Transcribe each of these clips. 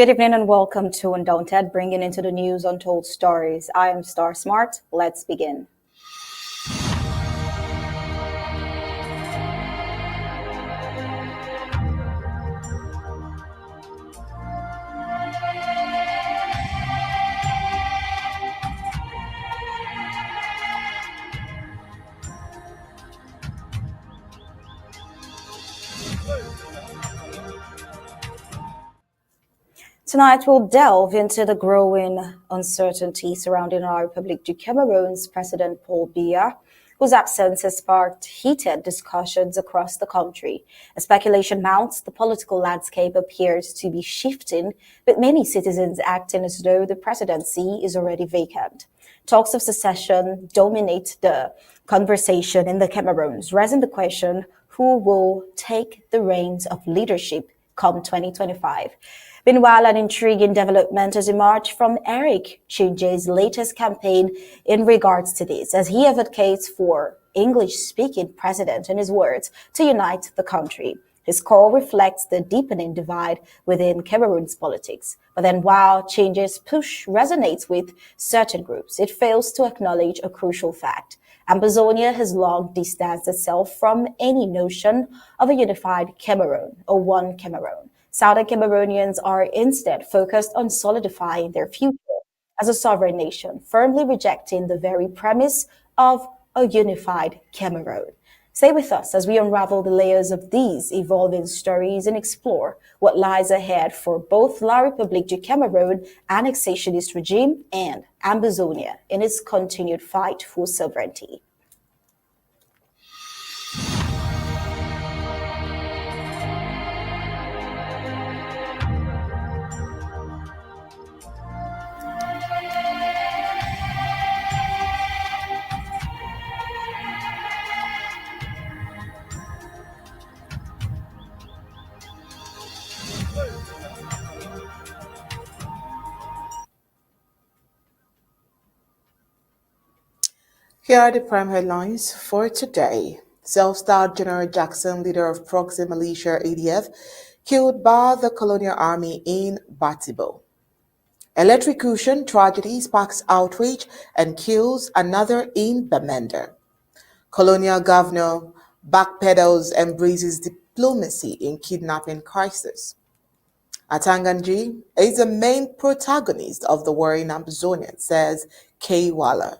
Good evening and welcome to Undaunted, bringing into the news untold stories. I am Star Smart. Let's begin. Tonight, we'll delve into the growing uncertainty surrounding our Republic of Cameroon's President Paul Biya, whose absence has sparked heated discussions across the country. As speculation mounts, the political landscape appears to be shifting, with many citizens acting as though the presidency is already vacant. Talks of secession dominate the conversation in the Cameroons, raising the question who will take the reins of leadership come 2025. Meanwhile, an intriguing development has emerged from Eric Chinje's latest campaign in regards to this, as he advocates for English-speaking president, in his words, to unite the country. His call reflects the deepening divide within Cameroon's politics. But then while Chinje's push resonates with certain groups, it fails to acknowledge a crucial fact. Ambazonia has long distanced itself from any notion of a unified Cameroon or one Cameroon. Southern Cameroonians are instead focused on solidifying their future as a sovereign nation, firmly rejecting the very premise of a unified Cameroon. Stay with us as we unravel the layers of these evolving stories and explore what lies ahead for both La République du Cameroun annexationist regime and Ambazonia in its continued fight for sovereignty. Here are the prime headlines for today. Self-styled General Jackson, leader of Proxy Militia ADF, killed by the Colonial Army in Batibo. Electrocution tragedy sparks outrage and kills another in Bamenda. Colonial governor backpedals embraces diplomacy in kidnapping crisis. Atanganji is the main protagonist of the war in Amazonia, says K. Waller.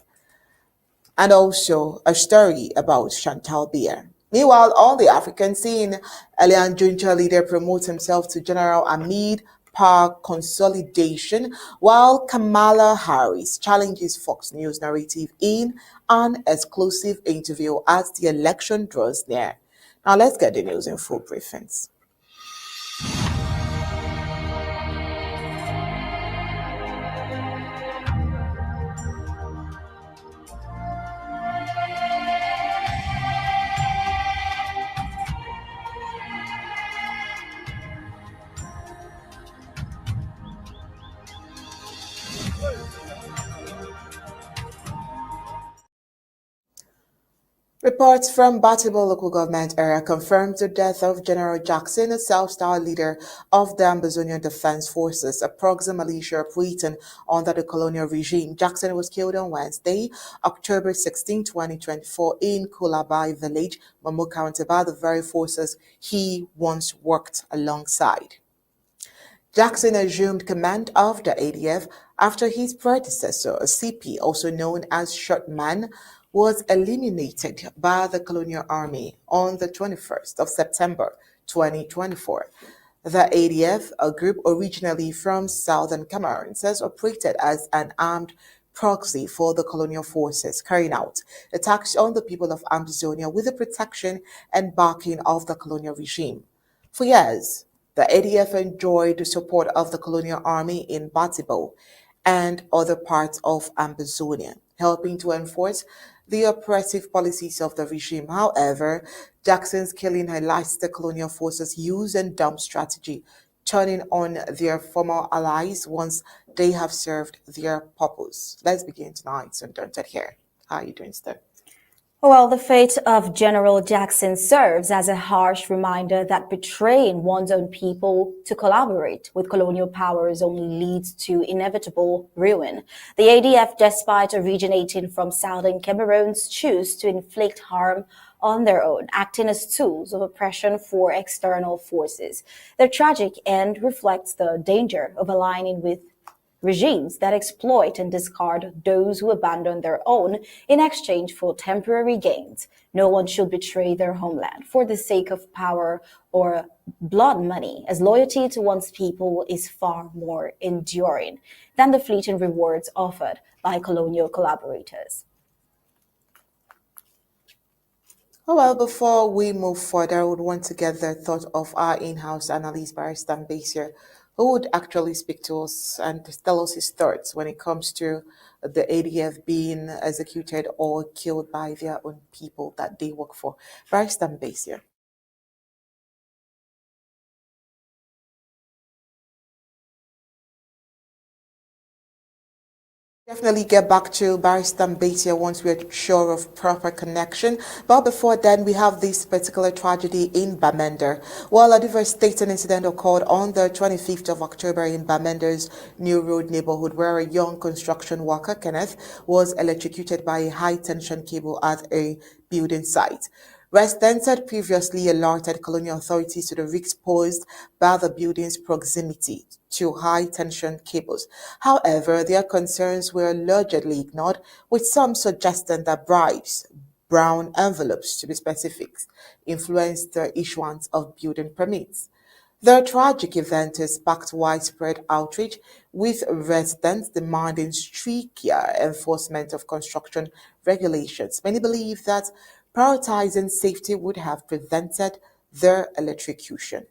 And also a story about Chantal Biya. Meanwhile, on the African scene, Elian Junta leader promotes himself to general amid power consolidation, while Kamala Harris challenges Fox News narrative in an exclusive interview as the election draws near. Now let's get the news in full briefings. Reports from Batibo local government area confirmed the death of General Jackson, a self-styled leader of the Ambazonian Defense Forces, a Proxy militia operating under the colonial regime. Jackson was killed on Wednesday, October 16, 2024, in Kulabai village, Mamu County, by the very forces he once worked alongside. Jackson assumed command of the ADF after his predecessor, a CP, also known as Shortman, was eliminated by the Colonial Army on the 21st of September 2024. The ADF, a group originally from southern Cameroon, has operated as an armed proxy for the colonial forces, carrying out attacks on the people of Amazonia with the protection and backing of the colonial regime. For years, the ADF enjoyed the support of the Colonial Army in Batibo and other parts of Amazonia, helping to enforce the oppressive policies of the regime. However, Jackson's killing highlights the colonial forces' use and dump strategy, turning on their former allies once they have served their purpose. Let's begin tonight. So, Undaunted here. How are you doing, sir? Well, the fate of General Jackson serves as a harsh reminder that betraying one's own people to collaborate with colonial powers only leads to inevitable ruin. The ADF, despite originating from southern Cameroons, choose to inflict harm on their own, acting as tools of oppression for external forces. Their tragic end reflects the danger of aligning with regimes that exploit and discard those who abandon their own in exchange for temporary gains. No one should betray their homeland for the sake of power or blood money, as loyalty to one's people is far more enduring than the fleeting rewards offered by colonial collaborators. Oh, well, before we move further, I would want to get the thought of our in-house analyst, Barrister Mbeseha, who would actually speak to us and tell us his thoughts when it comes to the ADF being executed or killed by their own people that they work for. Barrister Mbeseha. Definitely get back to Barrister Mbeseha once we're sure of proper connection. But before then, we have this particular tragedy in Bamenda. While a devastating incident occurred on the 25th of October in Bamenda's New Road neighborhood, where a young construction worker, Kenneth, was electrocuted by a high-tension cable at a building site. Residents had previously alerted colonial authorities to the risks posed by the building's proximity to high-tension cables. However, their concerns were allegedly ignored, with some suggesting that bribes, brown envelopes to be specific, influenced the issuance of building permits. The tragic event has sparked widespread outrage, with residents demanding stricter enforcement of construction regulations. Many believe that prioritizing safety would have prevented their electrocution.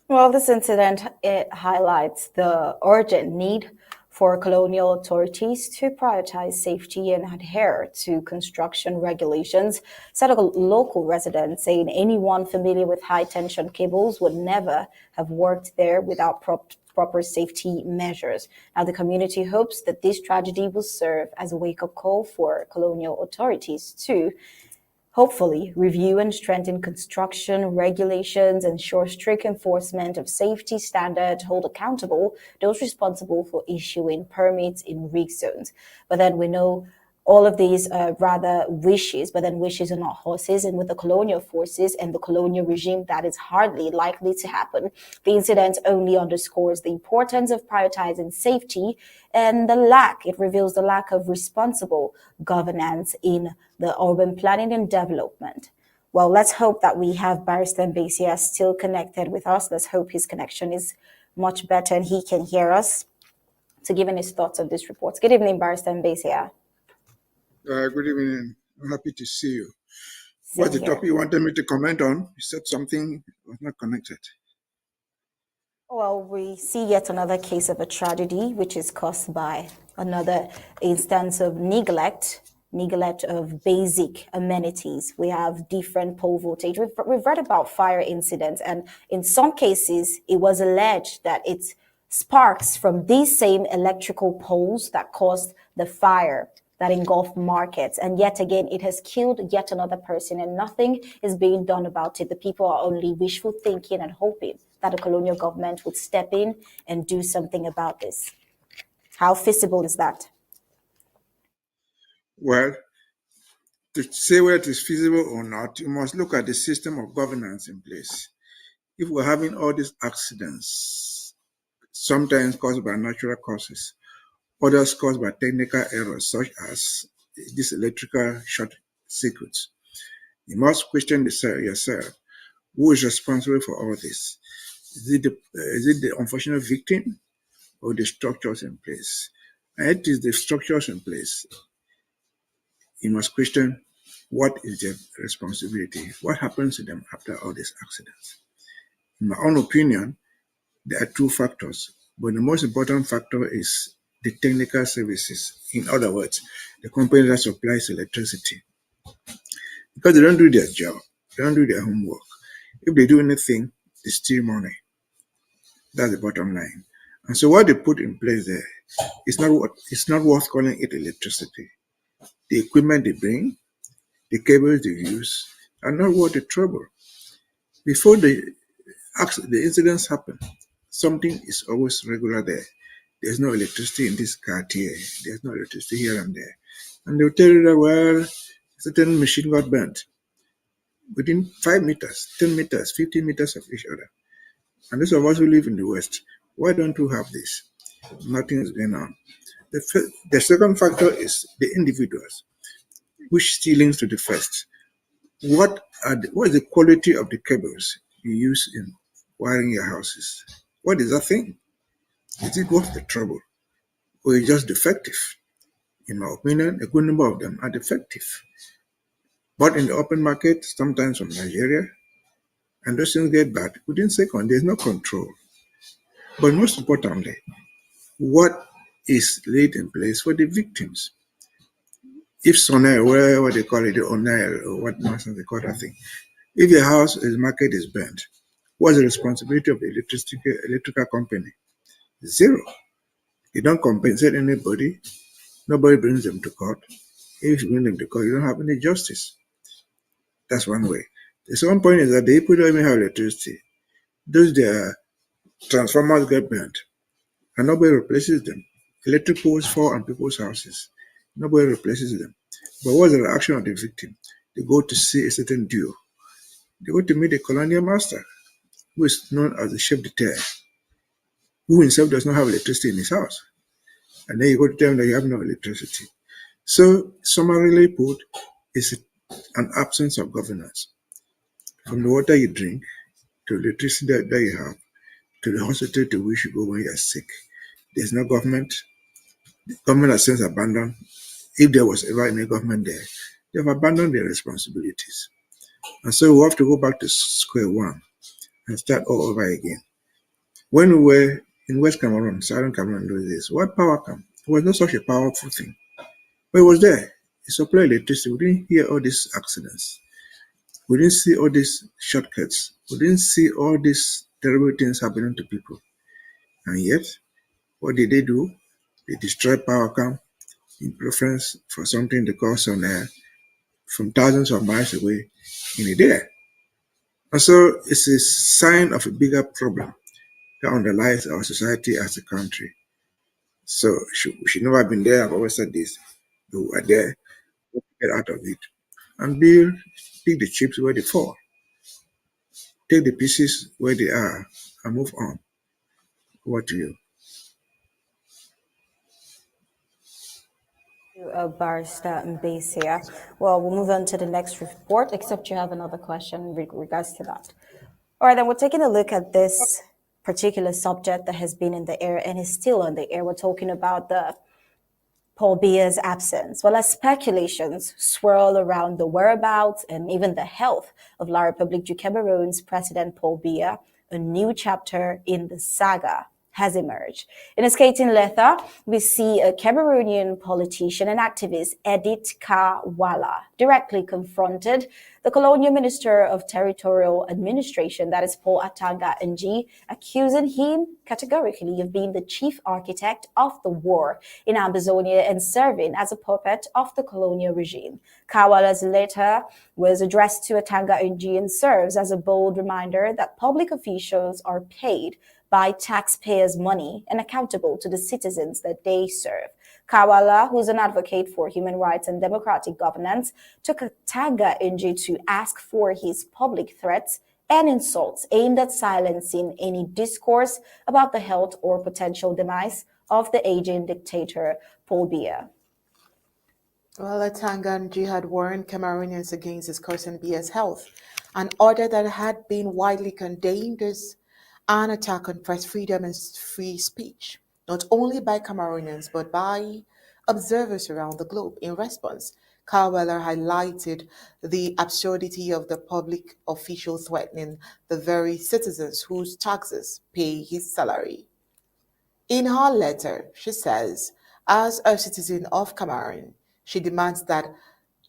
Well, this incident it highlights the urgent need for colonial authorities to prioritize safety and adhere to construction regulations, said a local resident, saying anyone familiar with high tension cables would never have worked there without proper safety measures. Now, the community hopes that this tragedy will serve as a wake up call for colonial authorities to hopefully review and strengthen construction regulations, ensure strict enforcement of safety standards, hold accountable those responsible for issuing permits in rig zones. But then we know all of these are rather wishes, but then wishes are not horses. And with the colonial forces and the colonial regime, that is hardly likely to happen. The incident only underscores the importance of prioritizing safety and it reveals the lack of responsible governance in the urban planning and development. Well, let's hope that we have Barrister Mbeseha still connected with us. Let's hope his connection is much better and he can hear us to give his thoughts on this report. Good evening, Barrister Mbeseha. Good evening. I'm happy to see you. Same What's the here. topic you wanted me to comment on? You said something was not connected. Well, we see yet another case of a tragedy, which is caused by another instance of neglect of basic amenities. We have different pole voltage. We've read about fire incidents, and in some cases, it was alleged that it's sparks from these same electrical poles that caused the fire that engulfed markets. And yet again, it has killed yet another person, and nothing is being done about it. The people are only wishful thinking and hoping that the colonial government would step in and do something about this. How feasible is that? Well, to say whether it is feasible or not, you must look at the system of governance in place. If we're having all these accidents, sometimes caused by natural causes, others caused by technical errors, such as this electrical short circuits, you must question yourself, who is responsible for all this? Is it the unfortunate victim or the structures in place? And it is the structures in place. You must question what is their responsibility? What happens to them after all these accidents? In my own opinion, there are two factors, but the most important factor is the technical services. In other words, the company that supplies electricity. Because they don't do their job, they don't do their homework. If they do anything, they steal money. That's the bottom line. And so what they put in place there, it's not worth calling it electricity. The equipment they bring, the cables they use are not worth the trouble. Before the incidents happen, something is always regular there. There's no electricity in this quartier. There's no electricity here and there. And they'll tell you that, well, a certain machine got burnt within 5 meters, 10 meters, 15 meters of each other. And those of us who live in the West, why don't we have this? Nothing is going on. The second factor is the individuals, which still links to the first. What is the quality of the cables you use in wiring your houses? What is that thing? Is it worth the trouble? Or is it just defective? In my opinion, a good number of them are defective. But in the open market, sometimes from Nigeria, and those things get bad within seconds. There's no control. But most importantly, what is laid in place for the victims? If Sonel, whatever they call it, the Onel, or what nonsense they call that thing, if your house, the market is burnt, what's the responsibility of the electrical company? Zero. You don't compensate anybody. Nobody brings them to court. If you bring them to court, you don't have any justice. That's one way. The second point is that the people don't even have electricity. Those their transformers get burnt, and nobody replaces them. Electric poles fall on people's houses. Nobody replaces them. But what's the reaction of the victim? They go to see a certain duo. They go to meet a colonial master, who is known as the chef de terre, who himself does not have electricity in his house. And then you go to tell them that you have no electricity. So, summarily put, is an absence of governance. From the water you drink, to the electricity that you have, to the hospital to which you go when you are sick. There's no government. The government has since abandoned. If there was ever any government there, they have abandoned their responsibilities. And so we have to go back to square one and start all over again. When we were in West Cameroon, Southern Cameroon those days, what power came? There was no such a powerful thing. But it was there. It supplied electricity. We didn't hear all these accidents. We didn't see all these shortcuts. We didn't see all these terrible things happening to people. And yet, what did they do? They destroyed PowerCam in preference for something they call Sonair from thousands of miles away in a day. And so it's a sign of a bigger problem that underlies our society as a country. So we should never have been there. I've always said this. We were there, we get out of it. And pick the chips where they fall. Take the pieces where they are and move on. What to you? Barrister Mbeseha. Well, we'll move on to the next report, except you have another question in regards to that. All right, then we're taking a look at this particular subject that has been in the air and is still on the air. We're talking about the Paul Biya's absence. Well, as speculations swirl around the whereabouts and even the health of La République du Cameroon's President Paul Biya, a new chapter in the saga has emerged. In a scathing letter, we see a Cameroonian politician and activist, Edith Kawala, directly confronted the Colonial Minister of Territorial Administration, that is Paul Atanga Nji, accusing him categorically of being the chief architect of the war in Amazonia and serving as a puppet of the colonial regime. Kawala's letter was addressed to Atanga Nji and serves as a bold reminder that public officials are paid by taxpayers' money and accountable to the citizens that they serve. Kawala, who's an advocate for human rights and democratic governance, took Atanga Nji to ask for his public threats and insults aimed at silencing any discourse about the health or potential demise of the aging dictator Paul Biya. Well, Atanga Nji had warned Cameroonians against discussing Biya's health, an order that had been widely condemned as an attack on press freedom and free speech, not only by Cameroonians but by observers around the globe. In response, Kawala highlighted the absurdity of the public official threatening the very citizens whose taxes pay his salary. In her letter, she says, as a citizen of Cameroon, she demands that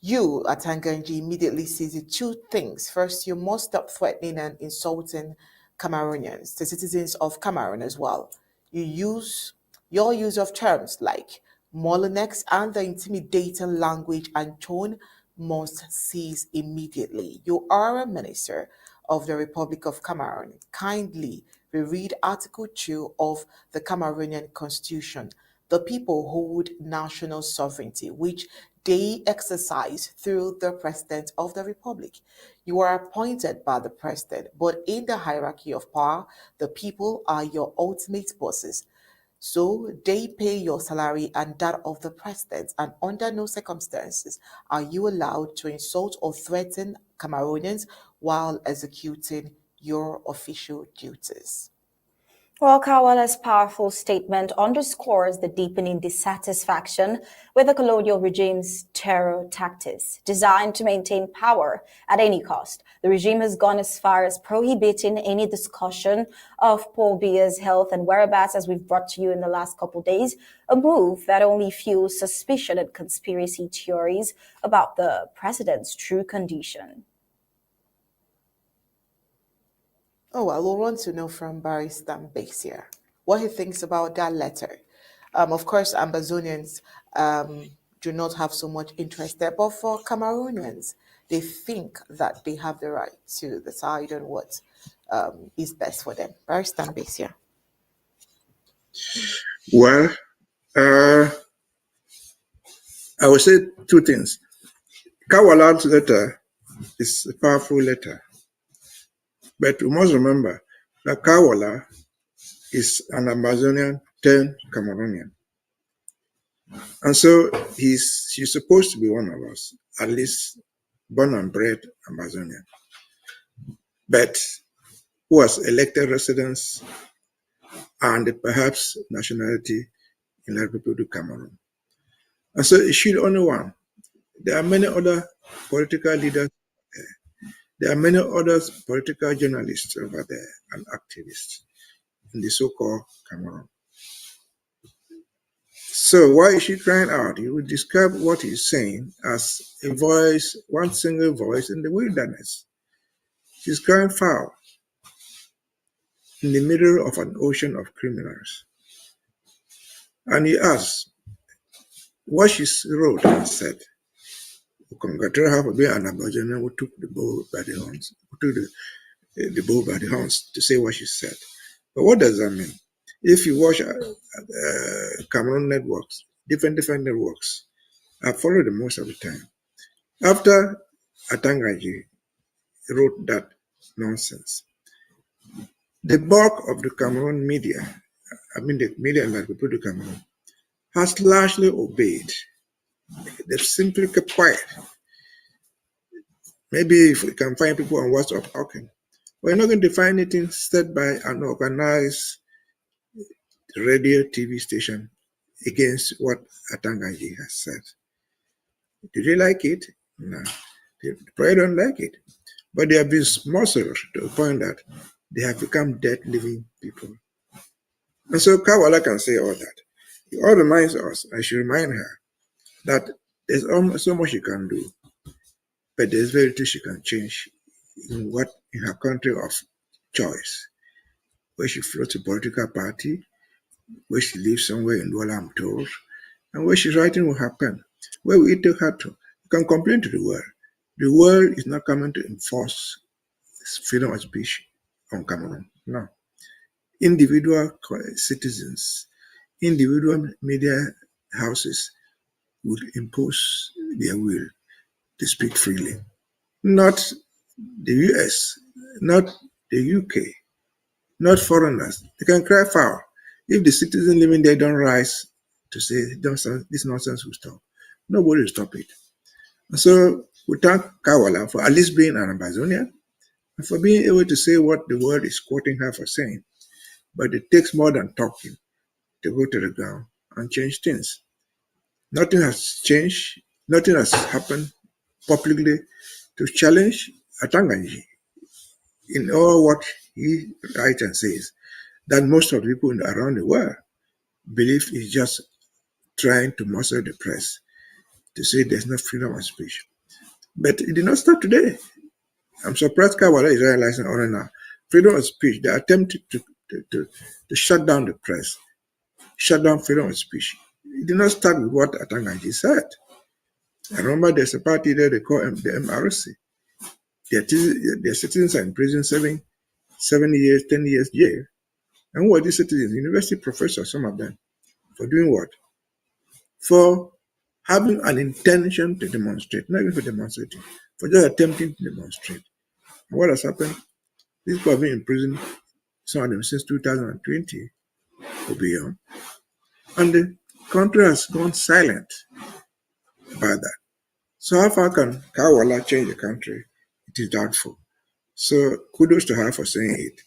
you, Atanga Nji, immediately sees the two things. First, you must stop threatening and insulting Cameroonians, the citizens of Cameroon as well. Your use of terms like Molinex and the intimidating language and tone must cease immediately. You are a minister of the Republic of Cameroon. Kindly reread Article 2 of the Cameroonian Constitution. The people hold national sovereignty, which they exercise through the President of the Republic. You are appointed by the President, but in the hierarchy of power, the people are your ultimate bosses. So they pay your salary and that of the president, and under no circumstances are you allowed to insult or threaten Cameroonians while executing your official duties. Well, Kawala's powerful statement underscores the deepening dissatisfaction with the colonial regime's terror tactics, designed to maintain power at any cost. The regime has gone as far as prohibiting any discussion of Paul Biya's health and whereabouts, as we've brought to you in the last couple of days, a move that only fuels suspicion and conspiracy theories about the president's true condition. Oh, well, we'll want to know from Barrister Mbeseha what he thinks about that letter. Of course, Ambazonians do not have so much interest there, but for Cameroonians, they think that they have the right to decide on what is best for them. Barrister Mbeseha. Well, I will say two things. Kawala's letter is a powerful letter. But we must remember that Kawala is an Amazonian turned Cameroonian. And so he's supposed to be one of us, at least born and bred Amazonian. But who has elected residence and perhaps nationality in the Republic of Cameroon. And so it should only one. There are many other political leaders there. There are many other political journalists over there and activists in the so-called Cameroon. So why is she crying out? He would describe what he's saying as a voice, one single voice in the wilderness. She's crying foul in the middle of an ocean of criminals. And he asks what she wrote and said. We congratulate her for being an Aboriginal who took the bull by the horns, who took the bull by the horns to say what she said. But what does that mean? If you watch Cameroon networks, different networks, I follow them most of the time. After Atangaji wrote that nonsense, the bulk of the Cameroon media, the media in the Republic of Cameroon, has largely obeyed. They've simply kept quiet. Maybe if we can find people on WhatsApp talking, we're not going to find anything said by an organized radio TV station against what Atangaji has said. Do they like it? No. They probably don't like it. But they have been muscled to the point that they have become dead living people. And so Kawala can say all that. It all reminds us, I should remind her, that there's almost so much she can do, but there's very little she can change in her country of choice, where she floats a political party, where she lives somewhere in Douala, I'm told, and where she's writing with her pen. Where will it take her to? You can complain to the world. The world is not coming to enforce freedom of speech on Cameroon. No. Individual citizens, individual media houses will impose their will to speak freely. Not the US, not the UK, not foreigners. They can cry foul. If the citizens living there don't rise to say this nonsense will stop, nobody will stop it. And so we thank Kawala for at least being an Amazonian and for being able to say what the world is quoting her for saying. But it takes more than talking to go to the ground and change things. Nothing has changed, nothing has happened publicly to challenge Atangaji in all what he writes and says, that most of the people around the world believe is just trying to muscle the press to say there's no freedom of speech. But it did not start today. I'm surprised Kawala is realizing already now. Freedom of speech, the attempt to shut down the press, shut down freedom of speech. It did not start with what Atangaji said. I remember there's a party there they call the MRC. Their citizens are in prison 7 years, 10 years jail. And who are these citizens? University professors, some of them. For doing what? For having an intention to demonstrate, not even for demonstrating, for just attempting to demonstrate. And what has happened? These people have been in prison, some of them since 2020 or beyond. And the country has gone silent about that. So how far can Kawala change the country? It is doubtful. So kudos to her for saying it,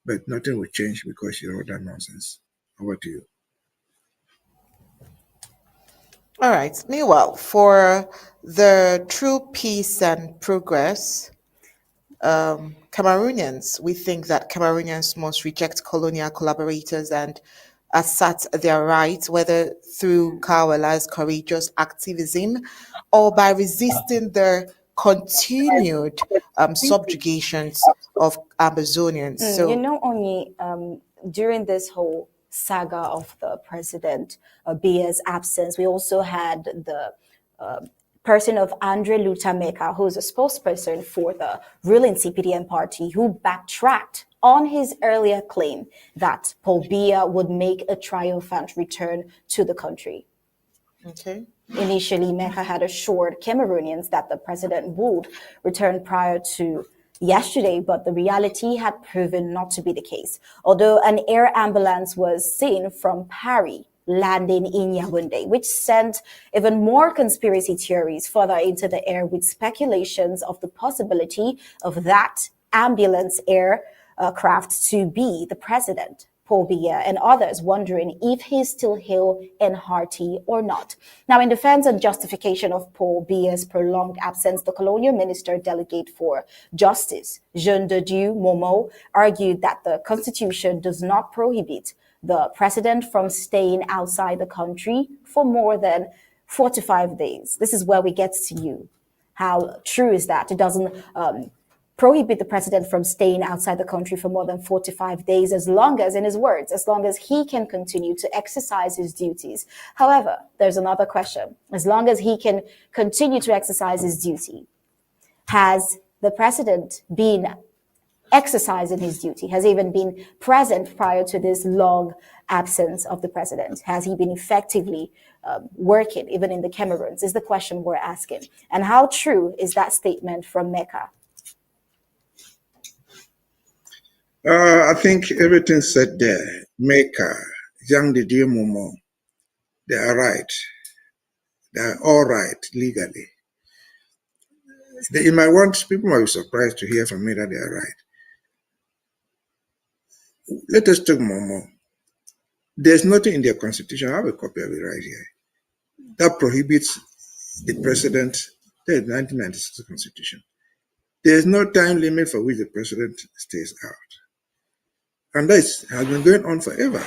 but nothing will change because she wrote that nonsense. Over to you. All right. Meanwhile, for the true peace and progress, Cameroonians, we think that Cameroonians must reject colonial collaborators and assert their rights, whether through Kawala's courageous activism or by resisting the continued subjugations of Amazonians. So, Only during this whole saga of the President Bia's absence, we also had the person of Andre Lutameka, who's a spokesperson for the ruling CPDM party, who backtracked on his earlier claim that Paul Biya would make a triumphant return to the country. okay. Initially, Mecca had assured Cameroonians that the president would return prior to yesterday, but the reality had proven not to be the case. Although an air ambulance was seen from Paris landing in Yaoundé, which sent even more conspiracy theories further into the air with speculations of the possibility of that ambulance aircraft to be the president, Paul Biya, and others wondering if he's still hale and hearty or not. Now, in defense and justification of Paul Biya's prolonged absence, the Colonial Minister Delegate for Justice, Jean de Dieu Momo, argued that the Constitution does not prohibit the president from staying outside the country for more than 45 days. This is where we get to you. How true is that? It doesn't prohibit the president from staying outside the country for more than 45 days, as long as, in his words, as long as he can continue to exercise his duties. However, there's another question. As long as he can continue to exercise his duty, has the president been exercising his duty? Has he even been present prior to this long absence of the president? Has he been effectively working, even in the Cameroons, is the question we're asking. And how true is that statement from Mecca? I think everything said there, Mecca, Jean de Dieu Momo, they are right. They are all right legally. People might be surprised to hear from me that they are right. Let us take Momo. There's nothing in their constitution, I have a copy of it right here, that prohibits the president, that is the 1996 constitution. There's no time limit for which the president stays out. And that has been going on forever.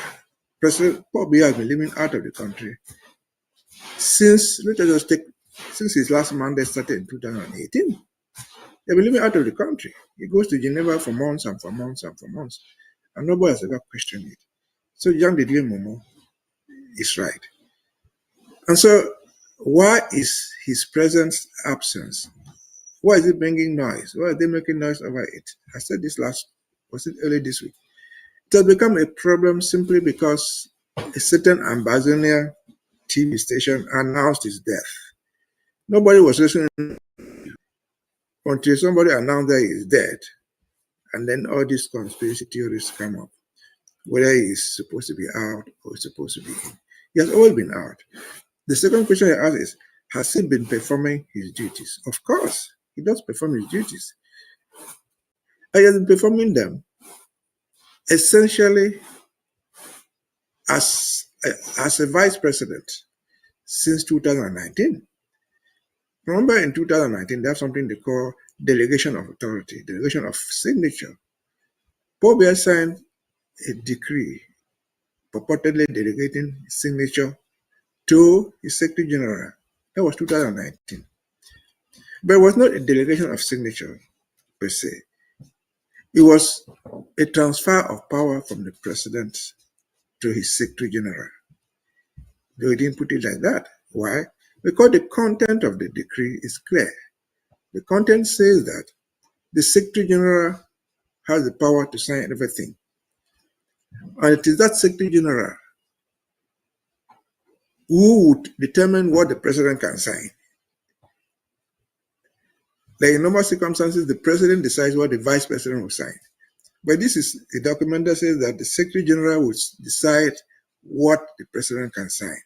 President Paul Biya has been living out of the country since his last mandate started in 2018. They've been living out of the country. He goes to Geneva for months and for months and for months. And nobody has ever questioned it. So Jean de Dieu Momo is right. And so why is his presence absence? Why is it bringing noise? Why are they making noise over it? I said this early this week. It has become a problem simply because a certain Ambazonia TV station announced his death. Nobody was listening until somebody announced that he's dead. And then all these conspiracy theories come up, whether he's supposed to be out or supposed to be in. He has always been out. The second question I ask is, has he been performing his duties? Of course, he does perform his duties. He has been performing them essentially as a vice president since 2019. Remember, in 2019, they have something they call delegation of authority, delegation of signature. Paul Biya signed a decree purportedly delegating his signature to his Secretary General. That was 2019. But it was not a delegation of signature per se. It was a transfer of power from the president to his Secretary General. They didn't put it like that. Why? Because the content of the decree is clear. The content says that the Secretary General has the power to sign everything. And it is that Secretary General who would determine what the President can sign. Like in normal circumstances, the President decides what the Vice President will sign. But this is a document that says that the Secretary General will decide what the President can sign.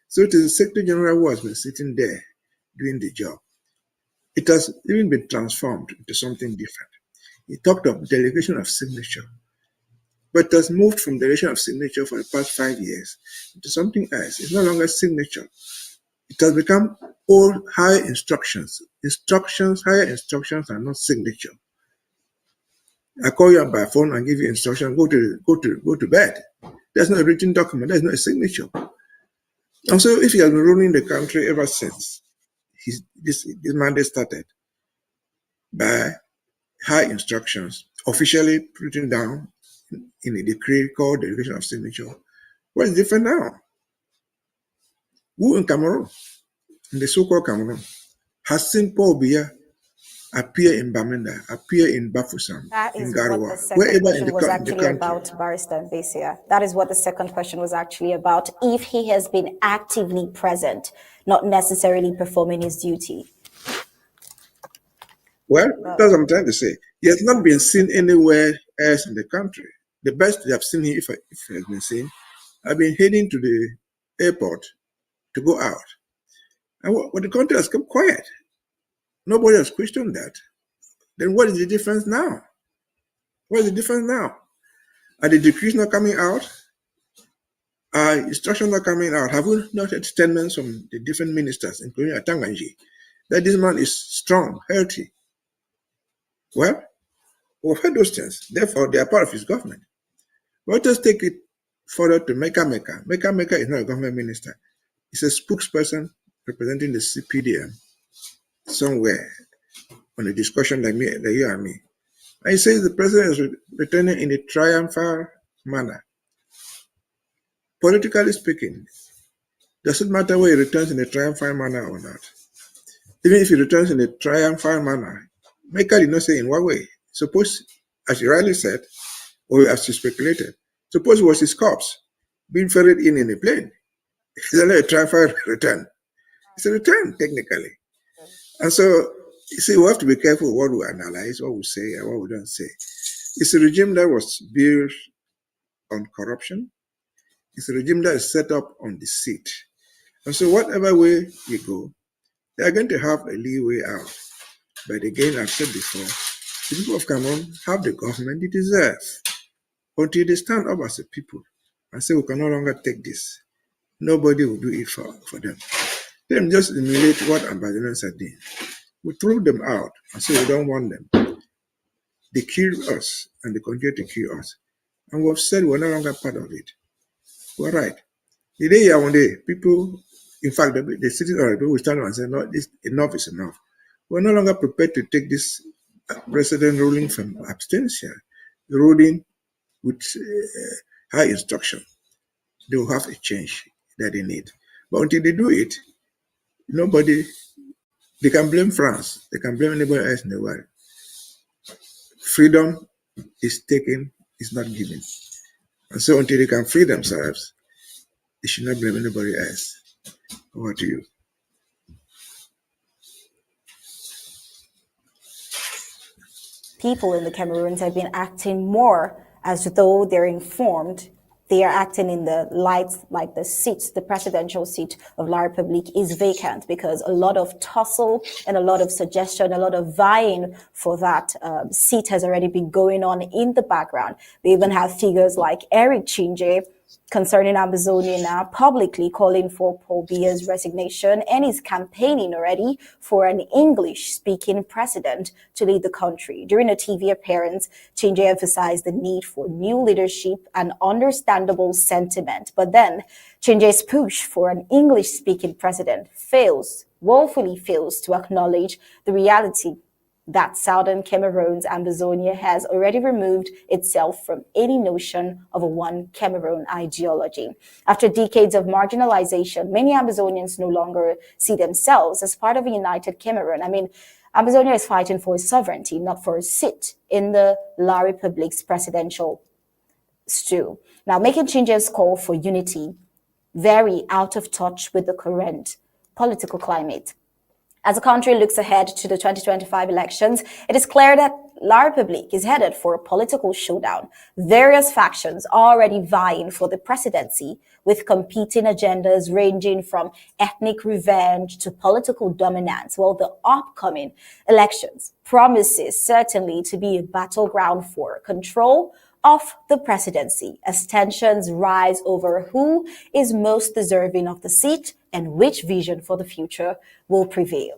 So it is the Secretary General who has been sitting there doing the job. It has even been transformed into something different. He talked of delegation of signature, but it has moved from delegation of signature for the past 5 years into something else. It's no longer signature. It has become all higher instructions. Higher instructions are not signature. I call you up by phone and give you instruction, go to bed. There's no written document, there's no signature. And so if he has been ruling the country ever since this mandate started by high instructions, officially written down in a decree called the Delegation of Signature, what is different now? Who in Cameroon, in the so-called Cameroon, has seen Paul Biya appear in Bamenda, appear in Bafoussam, in Garoua, wherever in the country? About Barrister Mbeseha. That is what the second question was actually about. If he has been actively present, not necessarily performing his duty. Well, that's what I'm trying to say. He has not been seen anywhere else in the country. The best we have seen him, if he has been seen, I've been heading to the airport to go out. And what the country has kept quiet. Nobody has questioned that. Then what is the difference now? What is the difference now? Are the decrees not coming out? Are instructions not coming out? Have we not had statements from the different ministers, including Atanganji, that this man is strong, healthy? Well, we've heard those things. Therefore, they are part of his government. Let us take it further to Meka Meka. Meka Meka is not a government minister. He's a spokesperson representing the CPDM somewhere on a discussion like you and me. And he says the president is returning in a triumphal manner. Politically speaking, does it matter whether he returns in a triumphal manner or not? Even if he returns in a triumphal manner, Meka did not say in what way. Suppose, as you rightly said, or as you speculated, suppose it was his corpse being ferried in a plane. It's only a triumphal return. It's a return, technically. And so, you see, we have to be careful what we analyze, what we say, and what we don't say. It's a regime that was built on corruption. It's a regime that is set up on deceit. And so, whatever way you go, they are going to have a leeway out. But again, I've said before, the people of Cameroon have the government they deserve. Until they stand up as a people and say we can no longer take this, nobody will do it for them. Let them just emulate what ambassadors are doing. We throw them out and say we don't want them. They kill us and they continue to kill us. And we've said we're no longer part of it. We're right. The day one day, people, in fact, the citizens or people will stand up and say, no, this enough is enough. We're no longer prepared to take this president ruling from abstention, ruling with high instruction. They will have a change that they need. But until they do it, they can blame France. They can blame anybody else in the world. Freedom is taken, is not given. And so until they can free themselves, they should not blame anybody else. Over to you. People in the Cameroons have been acting more as though they're informed. They are acting in the light like the presidential seat of La Republique is vacant because a lot of tussle and a lot of suggestion, a lot of vying for that seat has already been going on in the background. They even have figures like Eric Chinje concerning Amazonia now publicly calling for Paul Biya's resignation, and is campaigning already for an English-speaking president to lead the country. During a TV appearance, Chinje emphasized the need for new leadership and understandable sentiment. But then, Chinje's push for an English-speaking president woefully fails to acknowledge the reality that southern Cameroon's Ambazonia has already removed itself from any notion of a one Cameroon ideology. After decades of marginalization, many Ambazonians no longer see themselves as part of a united Cameroon. I mean, Ambazonia is fighting for its sovereignty, not for a seat in the La Republique's presidential stew. Now, making changes call for unity, very out of touch with the current political climate. As the country looks ahead to the 2025 elections, it is clear that La Republique is headed for a political showdown. Various factions are already vying for the presidency, with competing agendas ranging from ethnic revenge to political dominance, while the upcoming elections promises certainly to be a battleground for control of the presidency, as tensions rise over who is most deserving of the seat and which vision for the future will prevail.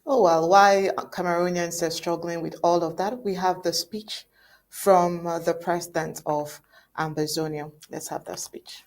Oh, well, why Cameroonians are struggling with all of that, we have the speech from the president of Ambazonia. Let's have that speech.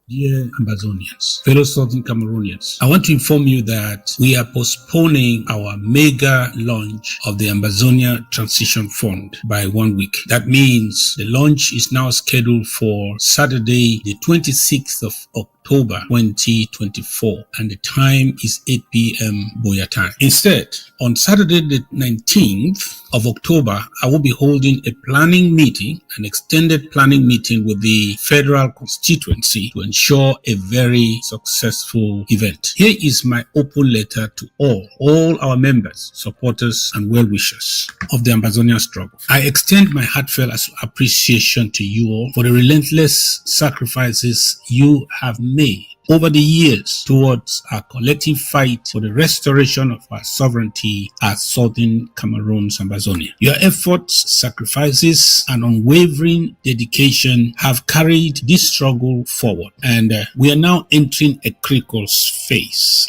Dear Ambazonians, fellow Southern Cameroonians, I want to inform you that we are postponing our mega launch of the Ambazonia Transition Fund by 1 week. That means the launch is now scheduled for Saturday, the 26th of October 2024, and the time is 8 p.m. Boya time. Instead, on Saturday the 19th of October, I will be holding a planning meeting, an extended planning meeting with the federal constituency to ensure a very successful event. Here is my open letter to all our members, supporters, and well-wishers of the Ambazonian struggle. I extend my heartfelt appreciation to you all for the relentless sacrifices you have made over the years towards our collective fight for the restoration of our sovereignty as Southern Cameroon's Ambazonia. Your efforts, sacrifices, and unwavering dedication have carried this struggle forward, and we are now entering a critical phase,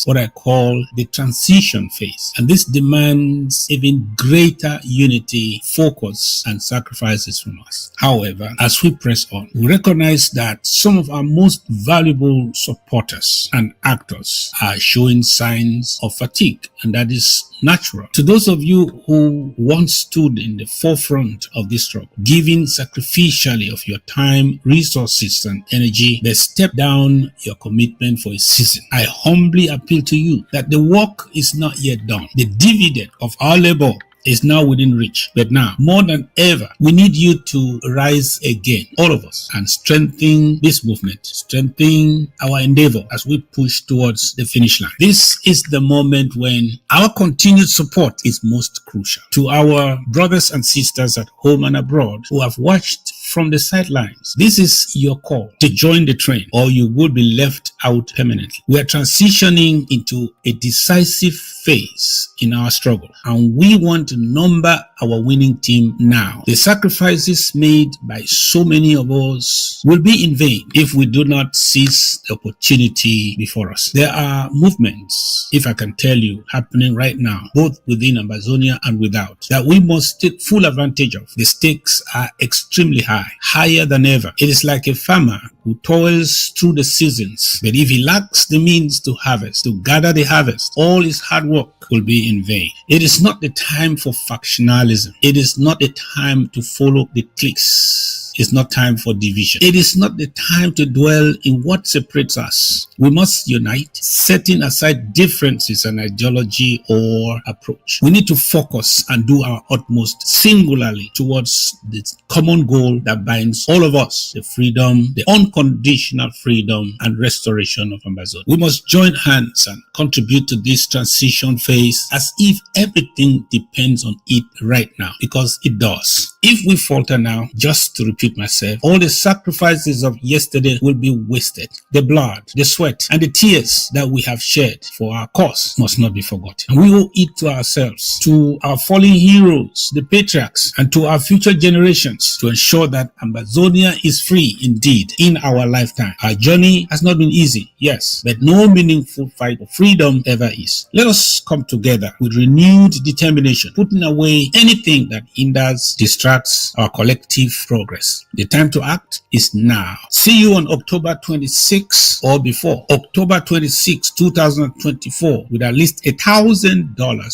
what I call the transition phase. And this demands even greater unity, focus, and sacrifices from us. However, as we press on, we recognize that some of our most valuable supporters and actors are showing signs of fatigue, and that is natural. To those of you who once stood in the forefront of this struggle, giving sacrificially of your time, resources, and energy, but step down your commitment for a season. I humbly appeal to you that the work is not yet done. The dividend of our labor is now within reach. But now, more than ever, we need you to rise again, all of us, and strengthen this movement, strengthen our endeavor as we push towards the finish line. This is the moment when our continued support is most crucial. To our brothers and sisters at home and abroad who have watched from the sidelines, this is your call to join the train, or you will be left out permanently. We are transitioning into a decisive phase in our struggle, and we want to number our winning team now. The sacrifices made by so many of us will be in vain if we do not seize the opportunity before us. There are movements, if I can tell you, happening right now, both within Ambazonia and without, that we must take full advantage of. The stakes are extremely high, higher than ever. It is like a farmer who toils through the seasons, but if he lacks the means to harvest, to gather the harvest, all his hard work will be in vain. It is not the time for factionalism. It is not the time to follow the cliques. It's not time for division. It is not the time to dwell in what separates us. We must unite, setting aside differences in ideology or approach. We need to focus and do our utmost singularly towards the common goal that binds all of us: the freedom, the unconditional freedom and restoration of Ambazonia. We must join hands and contribute to this transition phase as if everything depends on it right now, because it does. If we falter now, just to repeat myself, all the sacrifices of yesterday will be wasted. The blood, the sweat, and the tears that we have shed for our cause must not be forgotten. And we owe it to ourselves, to our fallen heroes, the patriarchs, and to our future generations to ensure that Ambazonia is free indeed in our lifetime. Our journey has not been easy, yes, but no meaningful fight for freedom ever is. Let us come together with renewed determination, putting away anything that hinders, distracts, distracts our collective progress. The time to act is now. See you on October 26 or before. October 26, 2024, with at least $1,000.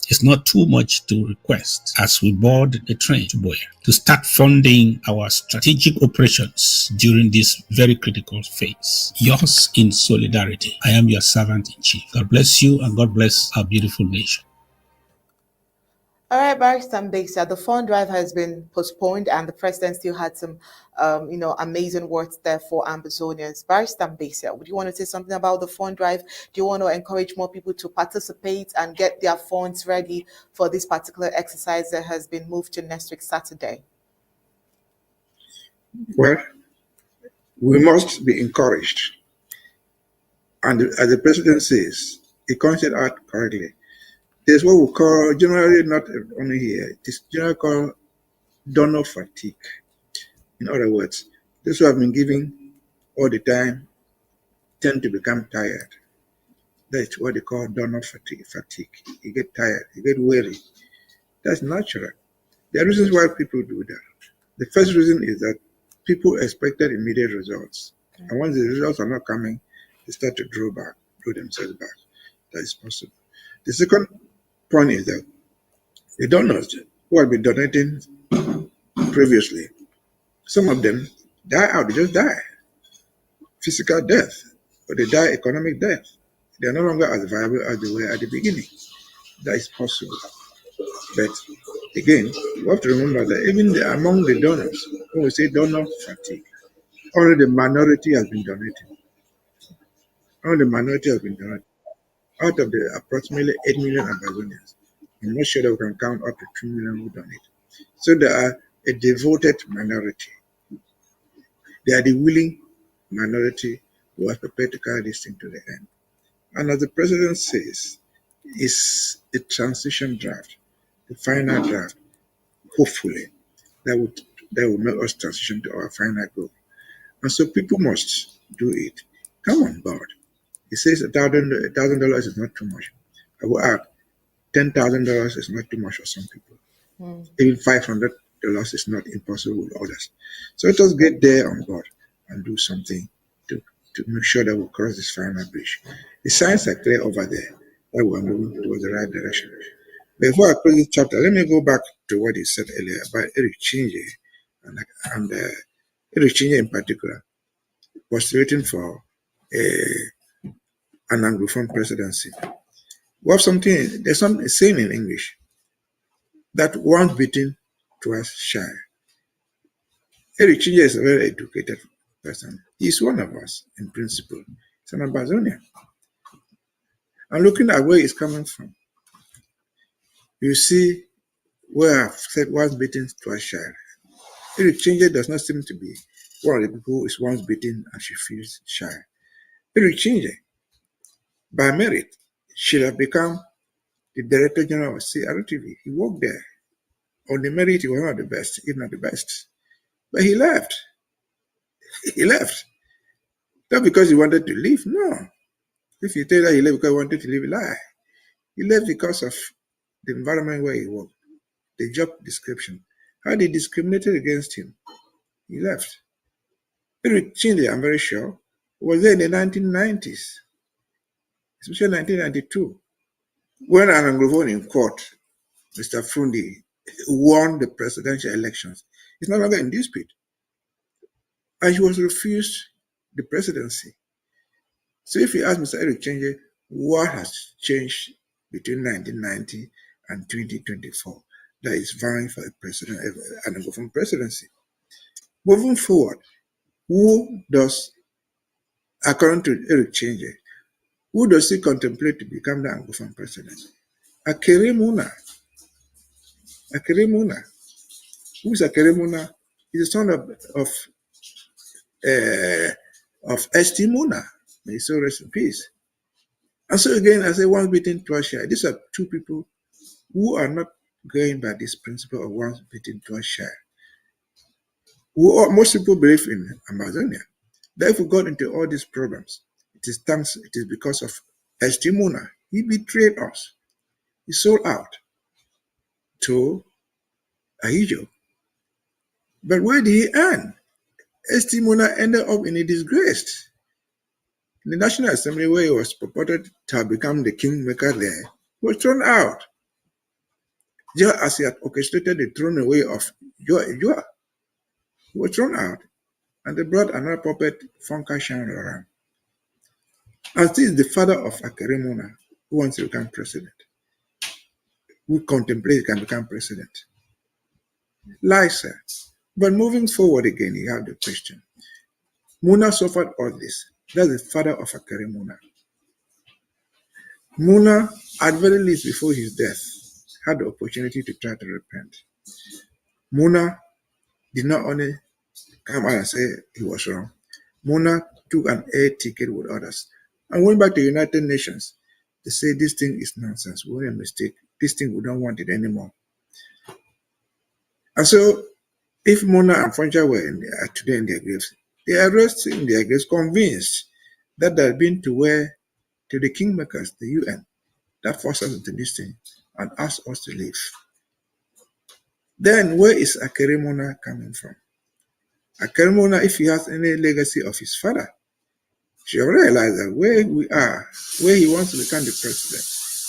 It's not too much to request as we board the train to Boya to start funding our strategic operations during this very critical phase. Yours in solidarity. I am your servant in chief. God bless you and God bless our beautiful nation. All right, Barrister Mbeseha, the fund drive has been postponed and the president still had some, amazing words there for Ambazonians. Barrister Mbeseha, would you want to say something about the fund drive? Do you want to encourage more people to participate and get their funds ready for this particular exercise that has been moved to next week, Saturday? Well, we must be encouraged. And as the president says, he pointed out correctly, there's what we call, generally not only here, it is generally called donor fatigue. In other words, those who have been giving all the time tend to become tired. That's what they call donor fatigue. You get tired, you get weary. That's natural. There are reasons why people do that. The first reason is that people expected immediate results. Okay. And once the results are not coming, they start to draw themselves back. That is possible. The second point is that the donors who have been donating previously, some of them die out, they just die. Physical death, or they die economic death. They are no longer as viable as they were at the beginning. That is possible. But again, we have to remember that even among the donors, when we say donor fatigue, only the minority has been donating. Only the minority has been donating. Out of the approximately 8 million Ambazonians, I'm not sure that we can count up to 2 million who donate. So they are a devoted minority. They are the willing minority who are prepared to carry this thing to the end. And as the president says, it's a transition draft, the final draft, hopefully, that will make us transition to our final goal. And so people must do it. Come on board. He says $1,000 is not too much. I will add, $10,000 is not too much for some people. Even $500 is not impossible with others. So let us get there on board and do something to make sure that we cross this final bridge. The signs are clear over there that we are moving towards the right direction. Before I close this chapter, let me go back to what he said earlier about Eric Chinje and Eric Chinje in particular postulating for an Anglophone presidency. We have there's a saying in English that once bitten, twice shy. Eric Chinje is a very educated person. He's one of us in principle. He's an Ambazonian. And looking at where he's coming from, you see where I've said once bitten, twice shy. Eric Chinje does not seem to be one of the people who is once bitten and she feels shy. Eric Chinje, by merit, should have become the Director General of CRTV. He worked there. On the merit, he was one of the best, if not the best. But he left. He left. Not because he wanted to leave, no. If you tell that he left because he wanted to leave, a lie. He left because of the environment where he worked, the job description, how they discriminated against him. He left. Eric Chinje, I'm very sure, was there in the 1990s, especially 1992, when an Anglophone in court, Mr. Frundi, won the presidential elections. He's no longer in dispute. And he was refused the presidency. So if you ask Mr. Eric Chinje, what has changed between 1990 and 2024 that is vying for an Anglophone presidency? Moving forward, who does, according to Eric Chinje, who does he contemplate to become the Anglophone president? Akere Muna. Akere Muna. Who is Akere Muna? He's the son of S.T. Muna. May he so rest in peace. And so again, I say once bitten, twice shy. These are two people who are not going by this principle of once bitten, twice shy. Most people believe in Amazonia. That if we got into all these problems, it is because of S.T. Muna. He betrayed us. He sold out to Ahijo. But where did he earn? ST Muna ended up in a disgrace. In the National Assembly, where he was purported to have become the kingmaker there, he was thrown out. Just as he had orchestrated the throwing away of Joa, he was thrown out, and they brought another puppet, Fonka Shanroran. As this is the father of Akere Muna, who wants to become president, who contemplates can become president. Lies, sir. But moving forward again, you have the question. Muna suffered all this. That's the father of Akere Muna. Muna, at very least before his death, had the opportunity to try to repent. Muna did not only come out and say he was wrong. Muna took an air ticket with others and went back to the United Nations to say this thing is nonsense. We made a mistake. This thing, we don't want it anymore. And so, if Muna and Fonja were today in their graves, they are resting in their graves convinced that they have been to the kingmakers, the UN, that forced us into this thing and asked us to leave. Then where is Akere Muna coming from? Akere Muna, if he has any legacy of his father, should realize that where we are, where he wants to become the president,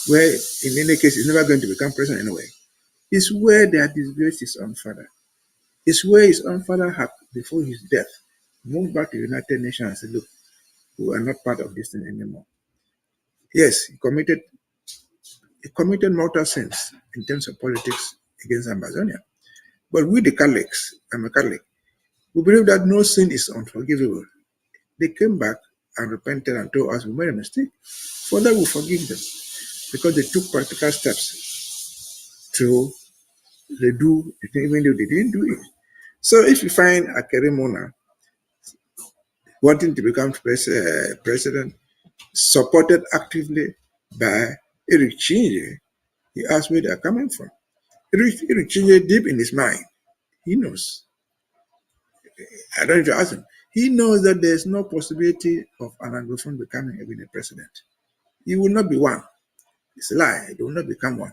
where in any case he's never going to become president anyway, is where they had disgraced his own father. It's where his own father had, before his death, moved back to the United Nations and said, look, we are not part of this thing anymore. Yes, he committed mortal sins in terms of politics against Ambazonia. But we, the Catholics, I'm a Catholic, we believe that no sin is unforgivable. They came back and repented and told us we made a mistake. For that, we forgive them because they took practical steps to redo the thing, even though they didn't do it. So if you find Akere Muna wanting to become president, supported actively by Eric Chinje, he asks where they are coming from. Eric Chinje, deep in his mind, he knows. I don't need to ask him. He knows that there is no possibility of an Anglophone becoming even a president. He will not be one. It's a lie. He will not become one.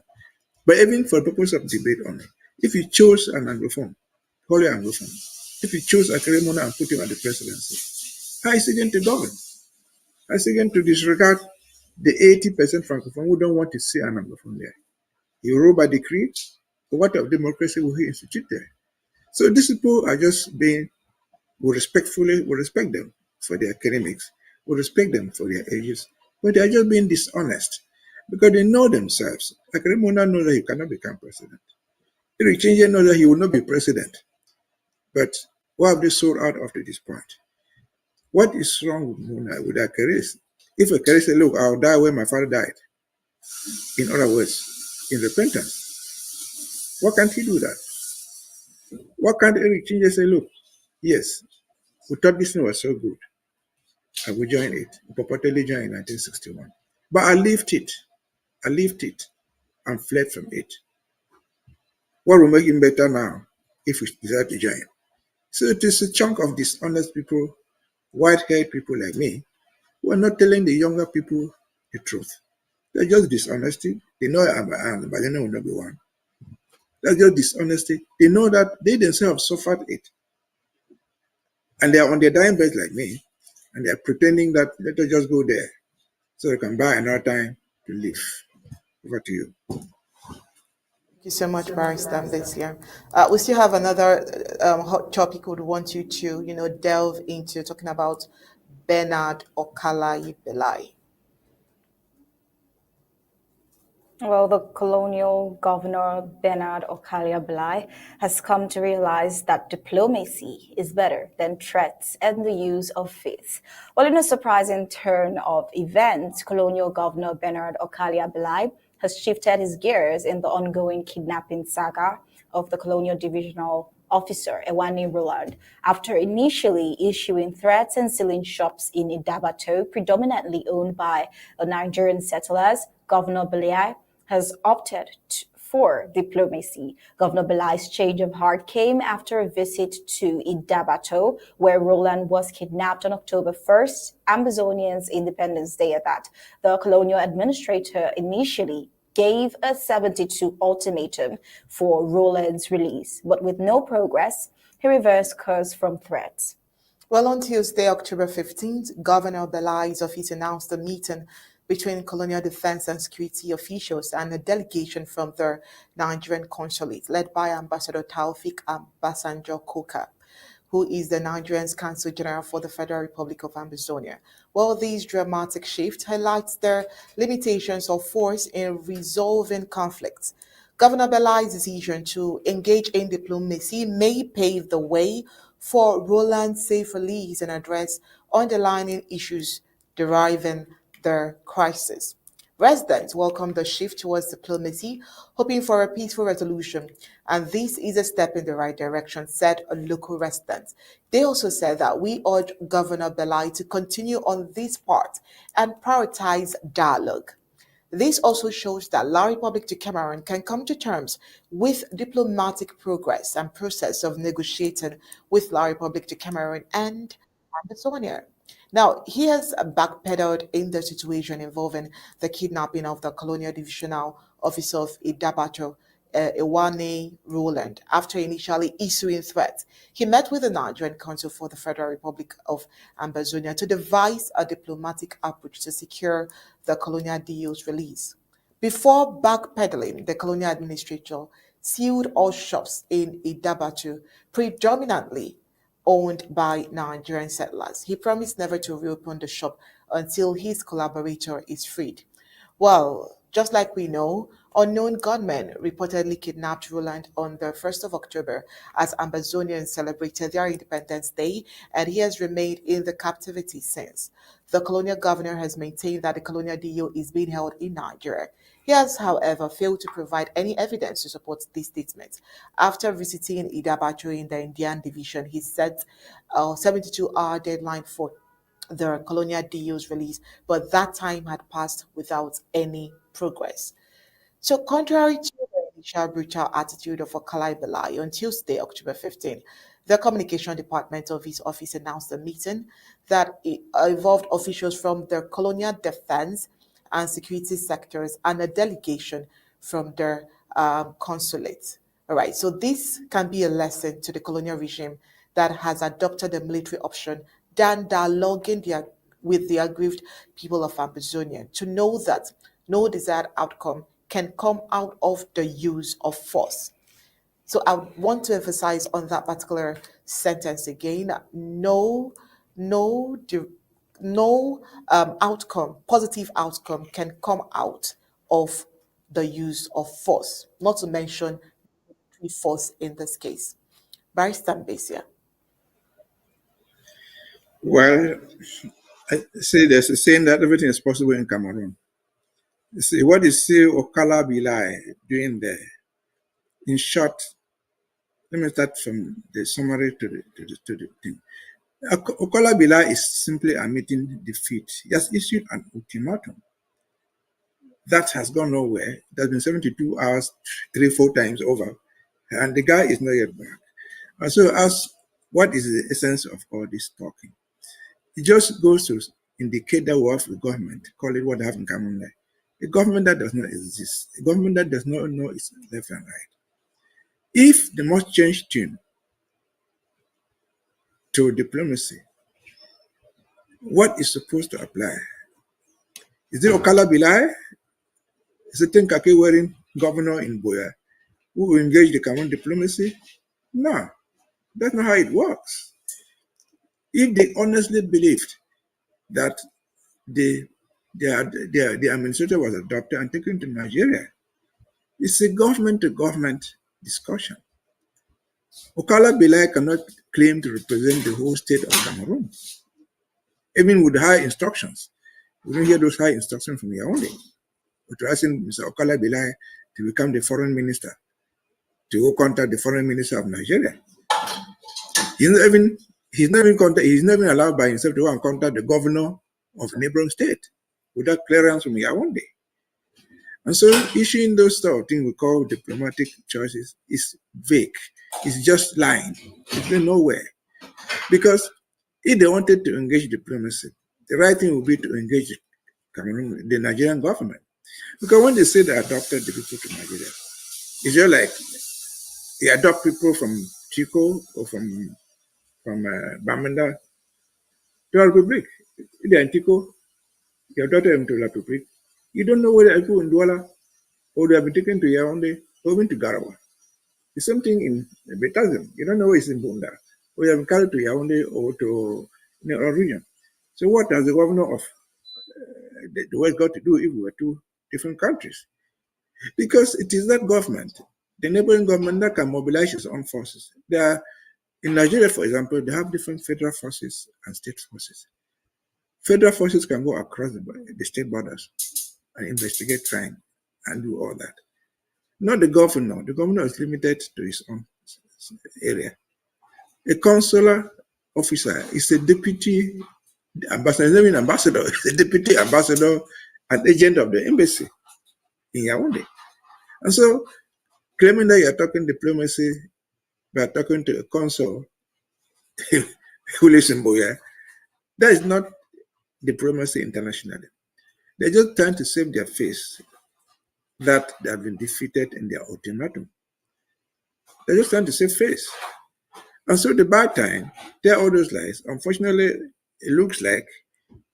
But even for the purpose of debate only, if he chose an Anglophone, wholly Anglophone, if he chose Akere Muna and put him at the presidency, how is he going to govern? How is he going to disregard the 80% Francophone who don't want to see an Anglophone there? He will rule by decree. What of democracy will he institute there? So these people are just being, we respect them for their academics, we respect them for their ages, but they are just being dishonest because they know themselves. Akere Muna knows that he cannot become president. Eric Chinje knows that he will not be president. But what have they sold out up to this point? What is wrong with Muna, with Akere? If Akere says, look, I'll die where my father died, in other words, in repentance, what can't he do that? What can't Eric Chinje say, look, yes, we thought this thing was so good, I will join it. We purportedly joined in 1961. But I left it and fled from it. What will make him better now if we decide to join? So it is a chunk of dishonest people, white-haired people like me, who are not telling the younger people the truth. They're just dishonesty. They know I'm but they will not be one. That's just dishonesty. They know that they themselves suffered it. And they are on their dying bed like me, and they are pretending that let us just go there so they can buy another time to live. Over to you. Thank you so much, Barrister Mbeseha. We still have another hot topic we'd want you to, delve into, talking about Bernard Okalai Belai. Well, the colonial governor Bernard Okalai Belai has come to realize that diplomacy is better than threats and the use of faith. Well, in a surprising turn of events, colonial governor Bernard Okalai Belai has shifted his gears in the ongoing kidnapping saga of the colonial divisional officer Ewani Roland, after initially issuing threats and sealing shops in Idabato, predominantly owned by Nigerian settlers. Governor Belai has opted for diplomacy. Governor Belai's change of heart came after a visit to Idabato, where Roland was kidnapped on October 1st, Ambazonians Independence Day at that. The colonial administrator initially gave a 72 ultimatum for Rowland's release, but with no progress, he reversed course from threats. Well, on Tuesday, October 15th, Governor Belai's office announced a meeting between Colonial Defense and Security officials and a delegation from the Nigerian consulate led by Ambassador Taufik Ambasanjo Koka, who is the Nigerian's Consul General for the Federal Republic of Ambazonia. Well, this dramatic shift highlights the limitations of force in resolving conflicts. Governor Belai's decision to engage in diplomacy may pave the way for Rowland's safe release and address underlying issues deriving the crisis. Residents welcomed the shift towards diplomacy, hoping for a peaceful resolution, and this is a step in the right direction, said a local resident. They also said that we urge Governor Belai to continue on this part and prioritize dialogue. This also shows that La République du Cameroon can come to terms with diplomatic progress and process of negotiating with La République du Cameroon and Ambazonia. Now, he has backpedaled in the situation involving the kidnapping of the Colonial Divisional Officer of Idabato, Iwane Rowland, after initially issuing threats. He met with the Nigerian Council for the Federal Republic of Ambazonia to devise a diplomatic approach to secure the Colonial DO's release. Before backpedaling, the colonial administrator sealed all shops in Idabatu, predominantly owned by Nigerian settlers. He promised never to reopen the shop until his collaborator is freed. Well, just like we know, unknown gunmen reportedly kidnapped Rowland on the 1st of October as Ambazonians celebrated their Independence Day, and he has remained in the captivity since. The colonial governor has maintained that the colonial DO is being held in Nigeria. He has, however, failed to provide any evidence to support this statement. After visiting Idabacho in the Indian division, he set a 72-hour deadline for the colonial DO's release, but that time had passed without any progress. So, contrary to the initial brutal attitude of Okalai Belai, on Tuesday, October 15, the communication department of his office announced a meeting that involved officials from the colonial defense and security sectors and a delegation from the consulate. All right, so this can be a lesson to the colonial regime that has adopted the military option than dialoguing with the aggrieved people of Ambazonia, to know that no desired outcome can come out of the use of force. So I want to emphasize on that particular sentence again. No outcome, positive outcome, can come out of the use of force, not to mention force in this case. Barrister Mbeseha. Well, I say there's a saying that everything is possible in Cameroon. You see, what is Sir Okala Bilai doing there? In short, let me start from the summary to the thing. Okala Bilai is simply admitting defeat. He has issued an ultimatum. That has gone nowhere. It has been 72 hours, 3-4 times over, and the guy is not yet back. And so ask, what is the essence of all this talking? It just goes to indicate that we have a government, call it what they have in Cameroon. A government that does not exist, a government that does not know its left and right. If they must change tune to diplomacy, what is supposed to apply? Is it Okala Bilai? Is it Tenkake wearing governor in Boya who will engage the Cameroon diplomacy? No, that's not how it works. If they honestly believed that the administrator was adopted and taken to Nigeria, it's a government-to-government discussion. Okala Bilai cannot claim to represent the whole state of Cameroon, even with high instructions. We don't hear those high instructions from Yaoundé. But to asking Mr. Okala Bilai to become the foreign minister, to go contact the foreign minister of Nigeria. He's not even allowed by himself to go and contact the governor of a neighboring state without clearance from Yaoundé. And so issuing those sort of things we call diplomatic choices is vague. It's just lying. It's going nowhere. Because if they wanted to engage diplomacy, the right thing would be to engage the Nigerian government. Because when they say they adopted the people to Nigeria, it's just like they adopt people from Chico or from Bamenda to La Republic. If they're in Chico, you adopt them to La Republic. You don't know whether they're in Douala or they have been taken to Yaoundé or even to Garawa. The same thing in Betazim. You don't know where it's in Bunda. Or you have been carried to Yaoundé or to our region. So what has the governor of the West got to do if we were two different countries? Because it is that government, the neighboring government, that can mobilize its own forces. In Nigeria, for example, they have different federal forces and state forces. Federal forces can go across the state borders and investigate crime and do all that. Not the governor. The governor is limited to his own area. A consular officer is a deputy ambassador. He's not even ambassador. He's a deputy ambassador and agent of the embassy in Yaoundé. And so, claiming that you're talking diplomacy, you're talking to a consul who lives in Boya, that is not diplomacy internationally. They're just trying to save their face that they have been defeated in their ultimatum. They're just trying to save face. And so the bad time, there are all those lies. Unfortunately, it looks like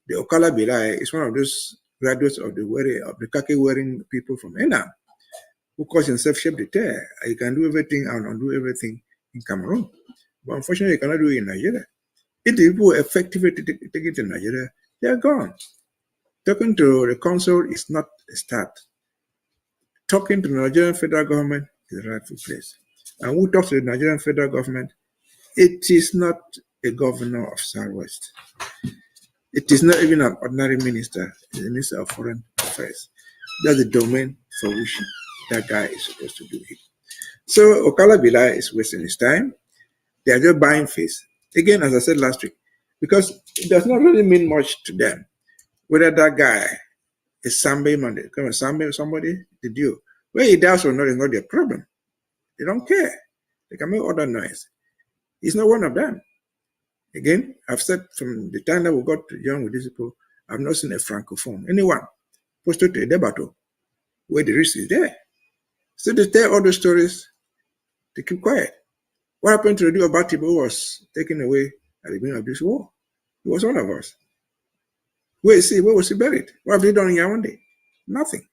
the Okala Bilai is one of those graduates of the khaki-wearing people from ENAM, who calls himself chef de terre. He can do everything and undo everything in Cameroon. But unfortunately, he cannot do it in Nigeria. If the people effectively take it in Nigeria, they are gone. Talking to the consul is not a start. Talking to the Nigerian federal government is the rightful place. And who talks to the Nigerian federal government? It is not a governor of Southwest. It is not even an ordinary minister. It's a minister of foreign affairs. That's the domain for which that guy is supposed to do it. So Okala Bilai is wasting his time. They are just buying face. Again, as I said last week, because it does not really mean much to them whether that guy is Sambe Monday. Come on, Sambe somebody, the deal. Whether he does or not is not their problem. They don't care. They can make other noise. He's not one of them. Again, I've said from the time that we got young with these people, I've not seen a francophone, anyone, posted to a debato where the risk is there. So they tell all the stories, they keep quiet. What happened to the deal of Batibo was taken away at the beginning of this war. He was one of us. Where is he? Where was he buried? What have they done in Yaoundé? Nothing.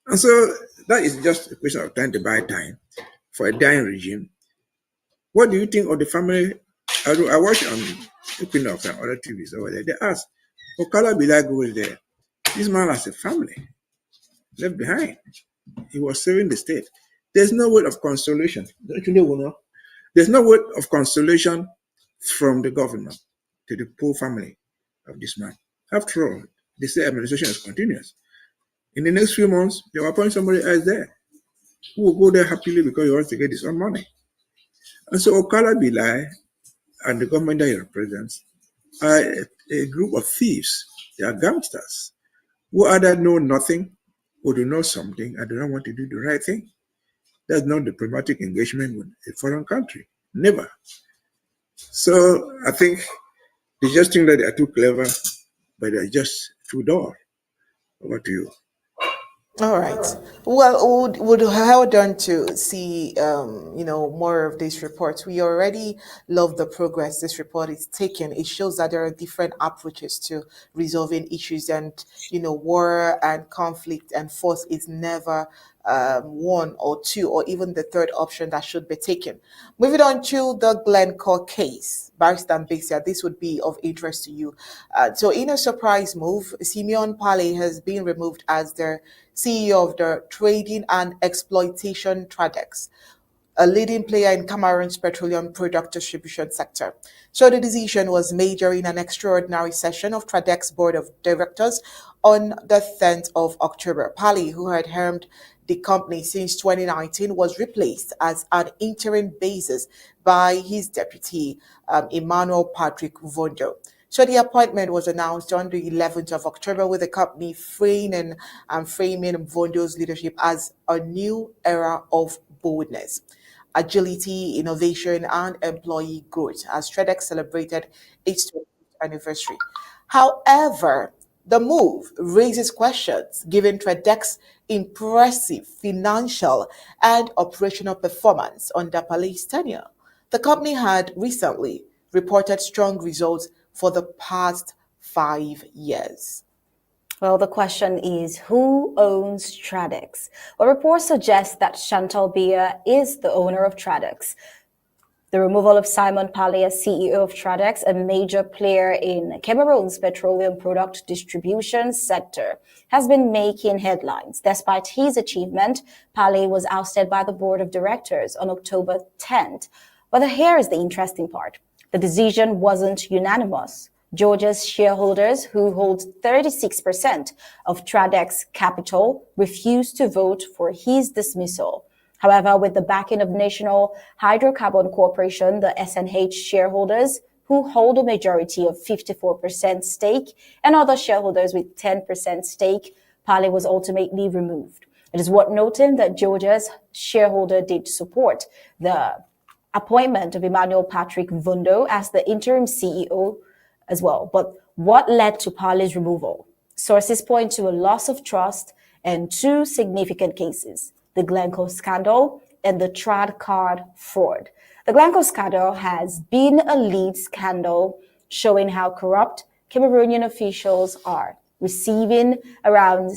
And so that is just a question of trying to buy time for a dying regime. What do you think of the family? I watched on Equinox and other TVs over there. They asked, Okala Bilai goes there. This man has a family left behind. He was serving the state. There's no word of consolation. There's no word of consolation from the governor to the poor family of this man. After all, they say administration is continuous. In the next few months, they will appoint somebody else there who will go there happily because he wants to get his own money. And so Okala Bilai and the government that he represents are a group of thieves. They are gangsters who either know nothing or do know something and do not want to do the right thing. That's not diplomatic engagement with a foreign country. Never. So I think they just think that they are too clever, but they're just too dull. Over to you. All right. Well, would hold on to see, more of these reports. We already love the progress this report is taking. It shows that there are different approaches to resolving issues, and war and conflict and force is never one or two or even the third option that should be taken. Moving on to the Glencore case, Barrister Mbeseha, this would be of interest to you. So in a surprise move, Simeon Pale has been removed as the CEO of the Trading and Exploitation Tradex, a leading player in Cameroon's petroleum product distribution sector. So the decision was made during an extraordinary session of Tradex Board of Directors on the 10th of October. Pali, who had helmed the company since 2019, was replaced as an interim basis by his deputy, Emmanuel Patrick Vondo. So the appointment was announced on the 11th of October, with the company framing Vondo's leadership as a new era of boldness, agility, innovation, and employee growth as Tradex celebrated its 20th anniversary. However, The move raises questions given Tradex impressive financial and operational performance under Pale's tenure. The company had recently reported strong results for the past 5 years. Well, the question is, who owns Tradex? Well, reports suggest that Chantal Biya is the owner of Tradex. The removal of Simon Pale as CEO of Tradex, a major player in Cameroon's petroleum product distribution sector, has been making headlines. Despite his achievement, Pale was ousted by the board of directors on October 10th. But here is the interesting part. The decision wasn't unanimous. Georgia's shareholders, who hold 36% of Tradex capital, refused to vote for his dismissal. However, with the backing of National Hydrocarbon Corporation, the SNH shareholders, who hold a majority of 54% stake, and other shareholders with 10% stake, Pale was ultimately removed. It is worth noting that Georgia's shareholder did support the appointment of Emmanuel Patrick Vundo as the interim CEO as well. But what led to Pale's removal? Sources point to a loss of trust and two significant cases: the Glencore scandal and the Trad card fraud. The Glencore scandal has been a lead scandal showing how corrupt Cameroonian officials are, receiving around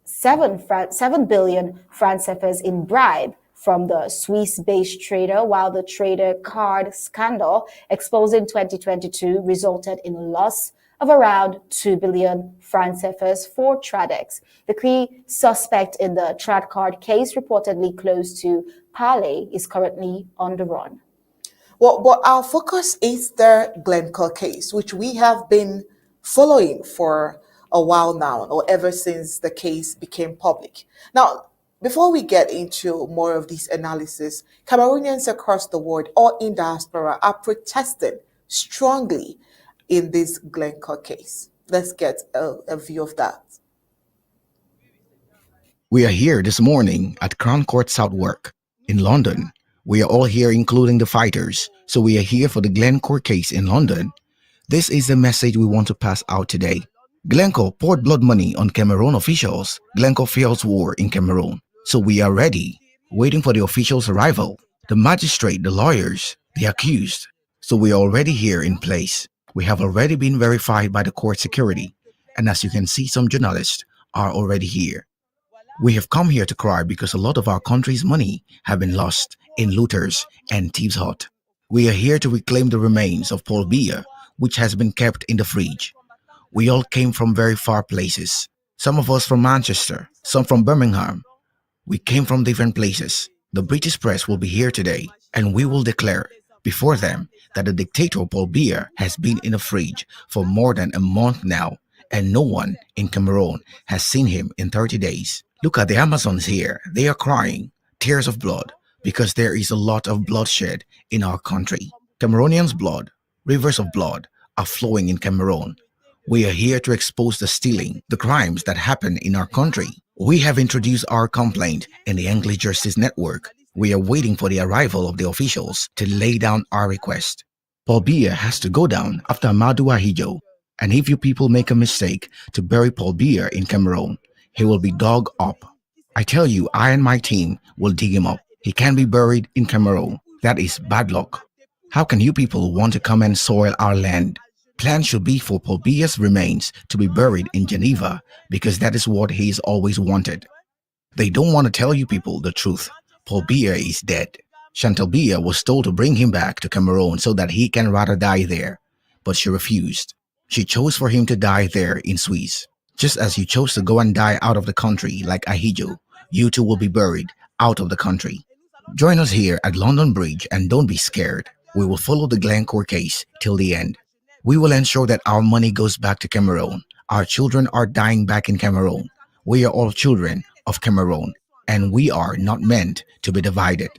7 billion franc CFAs in bribe from the Swiss-based trader, while the trader card scandal exposed in 2022 resulted in a loss of around 2 billion franc CFAs for Tradex. The key suspect in the Trad card case, reportedly close to Pale, is currently on the run. Well, but our focus is the Glencore case, which we have been following for a while now, or ever since the case became public. Now, before we get into more of this analysis, Cameroonians across the world or in diaspora are protesting strongly in this Glencore case. Let's get a view of that. We are here this morning at Crown Court Southwark in London. We are all here, including the fighters. So we are here for the Glencore case in London. This is the message we want to pass out today. Glencore poured blood money on Cameroon officials. Glencore fears war in Cameroon. So we are ready, waiting for the officials' arrival. The magistrate, the lawyers, the accused. So we are already here in place. We have already been verified by the court security. And as you can see, some journalists are already here. We have come here to cry because a lot of our country's money have been lost in looters and thieves' hut. We are here to reclaim the remains of Paul Biya, which has been kept in the fridge. We all came from very far places. Some of us from Manchester, some from Birmingham. We came from different places. The British press will be here today, and we will declare before them that the dictator Paul Biya has been in the fridge for more than a month now, and no one in Cameroon has seen him in 30 days. Look at the Amazons here. They are crying tears of blood because there is a lot of bloodshed in our country. Cameroonians' blood, rivers of blood, are flowing in Cameroon. We are here to expose the stealing, the crimes that happen in our country. We have introduced our complaint in the English Justice Network. We are waiting for the arrival of the officials to lay down our request. Paul Biya has to go down after Amadou Ahijo. And if you people make a mistake to bury Paul Biya in Cameroon, he will be dug up. I tell you, I and my team will dig him up. He can be buried in Cameroon. That is bad luck. How can you people want to come and soil our land? Plan should be for Paul Biya's remains to be buried in Geneva because that is what he's always wanted. They don't want to tell you people the truth. Paul Biya is dead. Chantal Biya was told to bring him back to Cameroon so that he can rather die there, but she refused. She chose for him to die there in Swiss. Just as you chose to go and die out of the country like Ahijo, you too will be buried out of the country. Join us here at London Bridge and don't be scared. We will follow the Glencore case till the end. We will ensure that our money goes back to Cameroon. Our children are dying back in Cameroon. We are all children of Cameroon, and we are not meant to be divided.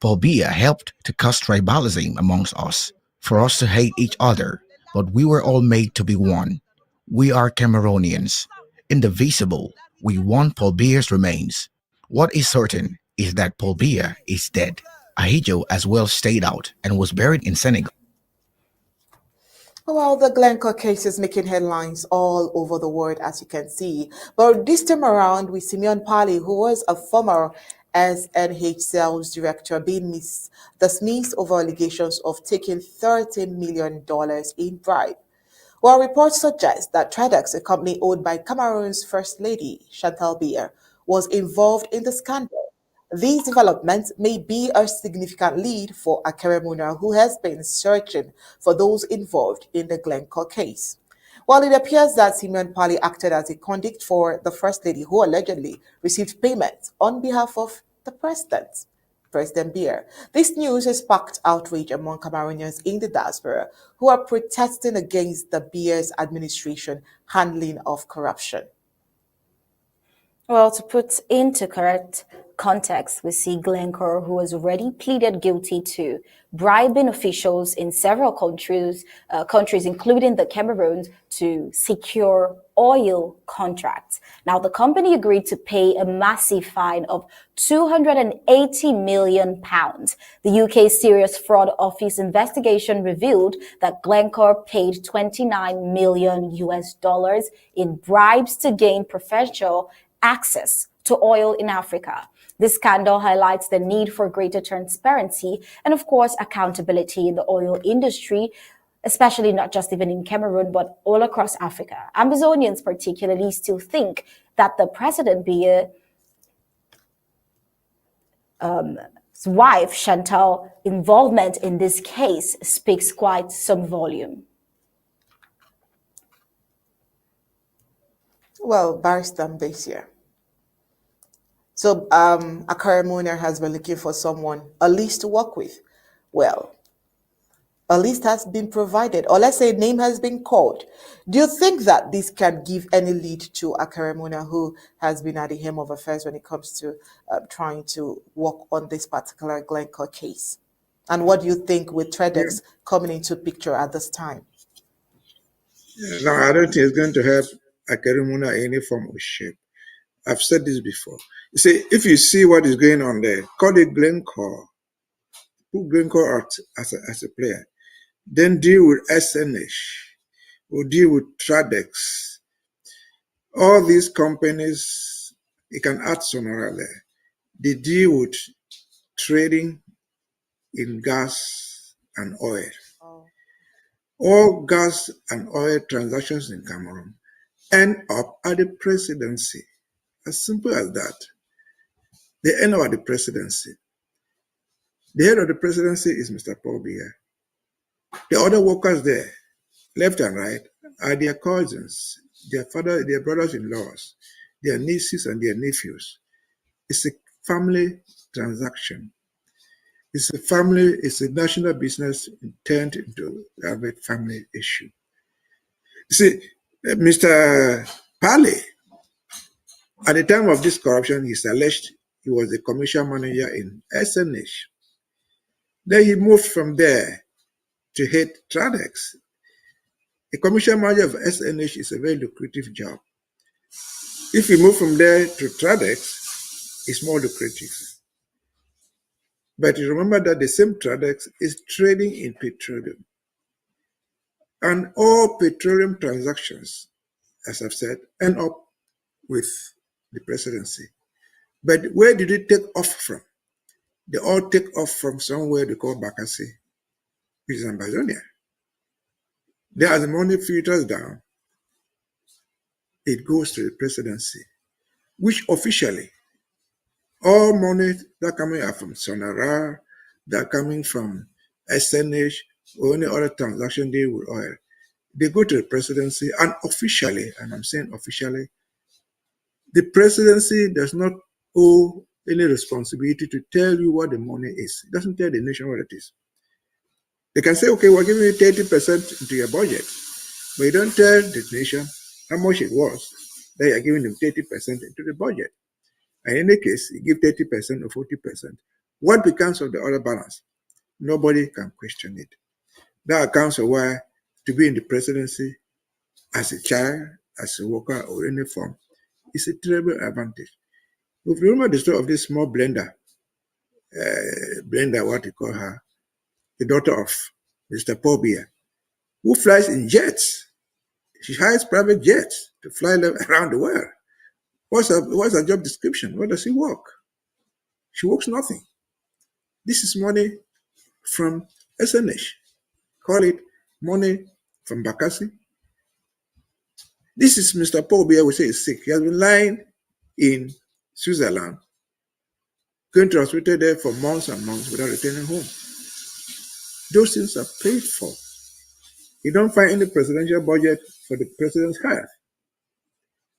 Paul Biya helped to cause tribalism amongst us, for us to hate each other, but we were all made to be one. We are Cameroonians, indivisible. We want Paul Biya's remains. What is certain is that Paul Biya is dead. Ahijo as well stayed out and was buried in Senegal. Well, the Glencore case is making headlines all over the world, as you can see. But this time around, with Simeon Pali, who was a former SNH sales director, being dismissed over allegations of taking $13 million in bribe. While reports suggest that Tradex, a company owned by Cameroon's First Lady, Chantal Bier, was involved in the scandal. These developments may be a significant lead for a Cameroonian who has been searching for those involved in the Glencore case. While it appears that Simeon Pali acted as a conduit for the First Lady, who allegedly received payments on behalf of the President Bier. This news has sparked outrage among Cameroonians in the diaspora who are protesting against the Bier's administration handling of corruption. Well, to put into correct context, we see Glencore, who has already pleaded guilty to bribing officials in several countries, including the Cameroon, to secure oil contracts. Now, the company agreed to pay a massive fine of £280 million. The UK's Serious Fraud Office investigation revealed that Glencore paid 29 million US dollars in bribes to gain preferential access to oil in Africa. This scandal highlights the need for greater transparency and, of course, accountability in the oil industry, especially not just even in Cameroon, but all across Africa. Ambazonians particularly still think that the President Bier's wife, Chantal, involvement in this case speaks quite some volume. Well, Barrister Mbeseha. So a Cameroonian has been looking for someone, a list to work with. Well, a list has been provided, or let's say a name has been called. Do you think that this can give any lead to a Cameroonian who has been at the helm of affairs when it comes to trying to work on this particular Glencore case? And what do you think with Tradex coming into picture at this time? No, I don't think it's going to help a Cameroon in any form or shape. I've said this before. You see, if you see what is going on there, call it Glencore. Put Glencore out as a player. Then deal with SNH. Or deal with Tradex. All these companies, you can add Sonora there. They deal with trading in gas and oil. All gas and oil transactions in Cameroon end up at the presidency. As simple as that. They end up at the presidency. The head of the presidency is Mr. Paul Biya. The other workers there, left and right, are their cousins, their brothers-in-laws, their nieces and their nephews. It's a family transaction. It's a national business turned into a family issue. You see, Mr. Pali, at the time of this corruption, he's alleged he was the commercial manager in SNH. Then he moved from there to head Tradex. A commercial manager of SNH is a very lucrative job. If you move from there to Tradex, it's more lucrative. But you remember that the same Tradex is trading in petroleum. And all petroleum transactions, as I've said, end up with the presidency. But where did it take off from? They all take off from somewhere they call Bakassi, which is Ambazonia. There, as the money filters down, it goes to the presidency, which officially, all money that coming are from Sonara, that coming from SNH, or any other transaction deal with oil, they go to the presidency, and officially, and I'm saying officially, the presidency does not owe any responsibility to tell you what the money is. It doesn't tell the nation what it is. They can say, okay, we're giving you 30% into your budget, but you don't tell the nation how much it was that you're giving them 30% into the budget. And in any case, you give 30% or 40%. What becomes of the other balance? Nobody can question it. That accounts for why to be in the presidency as a child, as a worker, or any form is a terrible advantage. If you remember the story of this small Blender, what you call her, the daughter of Mr. Paul Biya. who flies in jets. She hires private jets to fly around the world. What's her job description? What does she work? She works nothing. This is money from SNH. Call it money from Bakassi. This is Mr. Paul Biya, we say is sick. He has been lying in Switzerland, going to hospital there for months and months without returning home. Those things are paid for. You don't find any presidential budget for the president's health.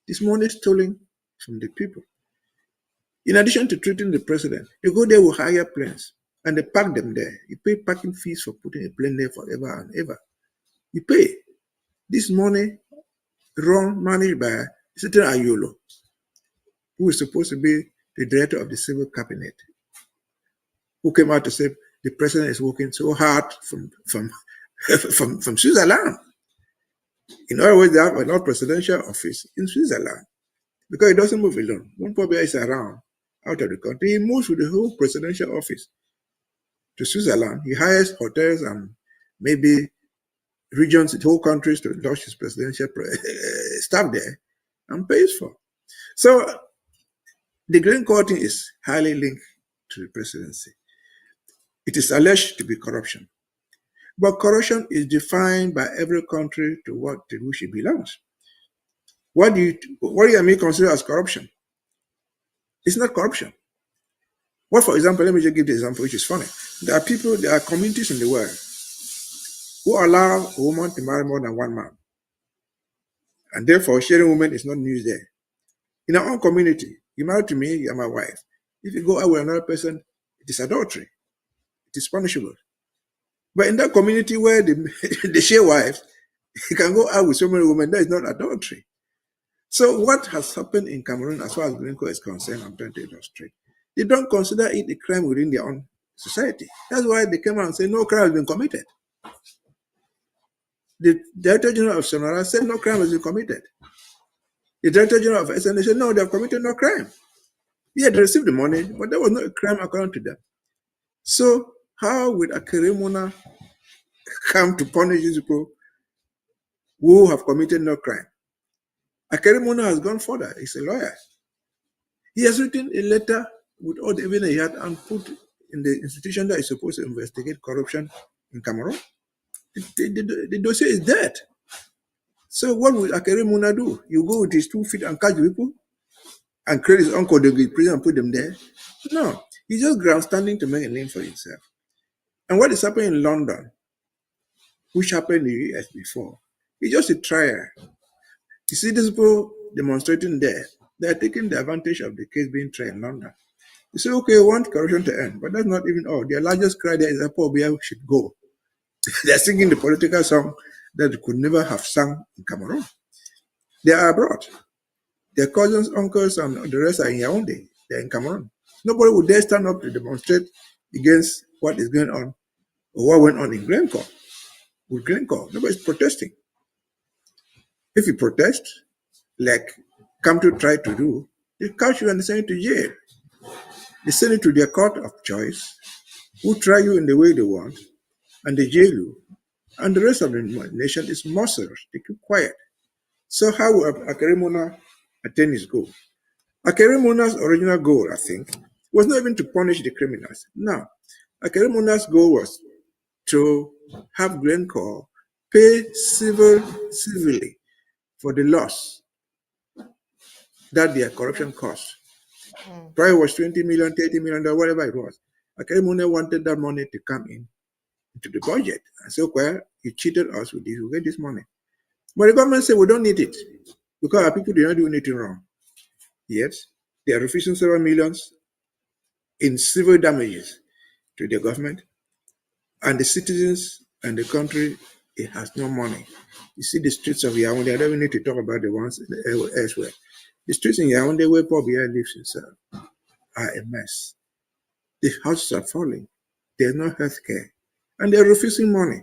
This money is stolen from the people. In addition to treating the president, they go there with hire planes and they park them there. You pay parking fees for putting a plane there forever and ever. You pay. This money managed by certain Ayolo, who is supposed to be the director of the civil cabinet, who came out to say the president is working so hard from Switzerland. In other words, they have a presidential office in Switzerland because he doesn't move alone. One Pobia is around out of the country. He moves with the whole presidential office to Switzerland. He hires hotels and maybe regions, the whole countries to launch his presidential staff there and pays for. So the Glencore thing is highly linked to the presidency. It is alleged to be corruption. But corruption is defined by every country to which it belongs. What do you may consider as corruption? It's not corruption. What, for example, let me just give the example, which is funny. There are communities in the world who allow a woman to marry more than one man. And therefore, sharing women is not news there. In our own community, you marry to me, you're my wife. If you go out with another person, it is adultery. It is punishable. But in that community where they share wives, you can go out with so many women, that is not adultery. So what has happened in Cameroon as far as Glencore is concerned, I'm trying to illustrate, they don't consider it a crime within their own society. That's why they came out and said no crime has been committed. The Director General of Sonora said no crime has been committed. The Director General of SNA said no, they have committed no crime. Yeah, they received the money, but there was no crime according to them. So how would Akeremona come to punish these people who have committed no crime? Akeremona has gone further. He's a lawyer. He has written a letter with all the evidence he had and put in the institution that is supposed to investigate corruption in Cameroon. The dossier is dead. So what will Akeremona do? You go with his 2 feet and catch people and create his uncle, the prison, and put them there? No. He's just grandstanding to make a name for himself. And what is happening in London, which happened in the US before, it's just a trial. You see these people demonstrating there, they're taking the advantage of the case being tried in London. You say, okay, we want corruption to end, but that's not even all. Their largest cry there is that Paul Biya should go. They're singing the political song that they could never have sung in Cameroon. They are abroad. Their cousins, uncles, and the rest are in Yaoundé. They're in Cameroon. Nobody would dare stand up to demonstrate against what is going on or what went on in Glencore. With Glencore, nobody's protesting. If you protest, like Camto tried to do, they catch you and send you to jail. They send you to their court of choice, who try you in the way they want, and they jail you. And the rest of the nation is muscles. They keep quiet. So how will Akeremona attain his goal? Akeremona's original goal, I think, was not even to punish the criminals. No. Akeremona's goal was to have Glencore pay civilly for the loss that their corruption cost. Prior was 20 million, 30 million, whatever it was. Akeremona wanted that money to come into the budget. And so, well, you cheated us with this, we'll get this money. But the government said, we don't need it because our people did not do anything wrong. Yet, they are refusing several millions in civil damages to the government, and the citizens and the country, it has no money. You see the streets of Yaoundé, I don't even need to talk about the ones elsewhere. The streets in Yaoundé where Paul Biya lives himself are a mess. The houses are falling. There's no health care. And they're refusing money.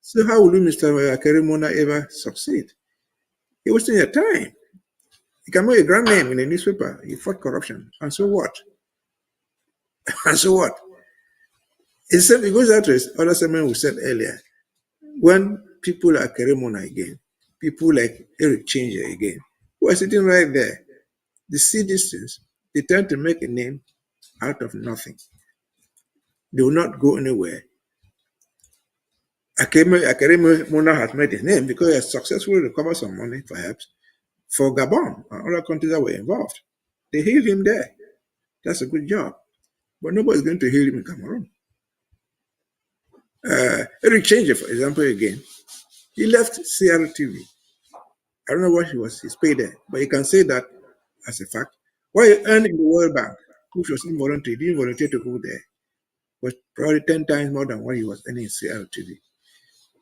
So how will Mr. Akeremona ever succeed? You're wasting your time. You can make a grand name in a newspaper. You fought corruption. And so what? And so what? It goes out to his other statement we said earlier. When people like Keremona again, people like Eric Changer again, who are sitting right there. They see these things, they tend to make a name out of nothing. They will not go anywhere. Keremona has made his name because he has successfully recovered some money, perhaps, for Gabon and other countries that were involved. They healed him there. That's a good job. But nobody's going to heal him in Cameroon. Eric Changer, for example, again, he left CRTV. I don't know what his pay there, but you can say that as a fact. What he earned in the World Bank, which was involuntary, he didn't volunteer to go there, was probably 10 times more than what he was earning in CRTV.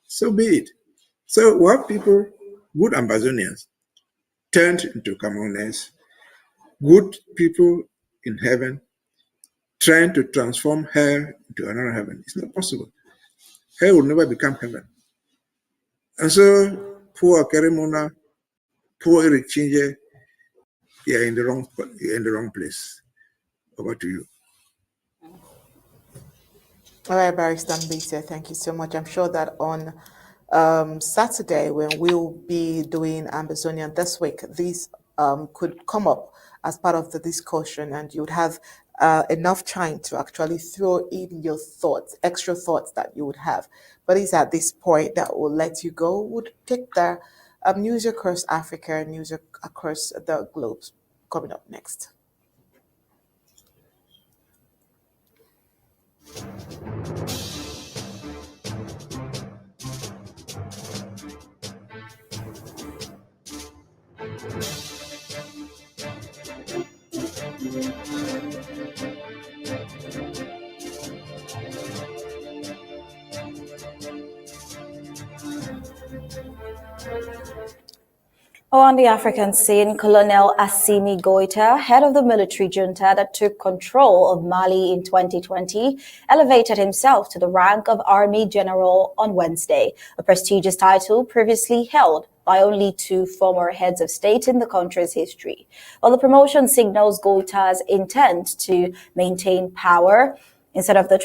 So be it. So we have people, good Ambazonians, turned into Camerooners, good people in heaven, trying to transform hell into another heaven. It's not possible. Hell will never become heaven. And so, poor Keremona, poor Eric Changer, you're in the wrong place. Over to you. All right, Barrister Mbeseha, thank you so much. I'm sure that on Saturday, when we'll be doing Ambazonian this week, these could come up as part of the discussion, and you would have enough time to actually throw in your thoughts, extra thoughts that you would have. But it's at this point that we'll let you go. We'll take the news across Africa, news across the globe coming up next. On the African scene, Colonel Assimi Goïta, head of the military junta that took control of Mali in 2020, elevated himself to the rank of Army General on Wednesday, a prestigious title previously held by only two former heads of state in the country's history. While the promotion signals Goïta's intent to maintain power instead of the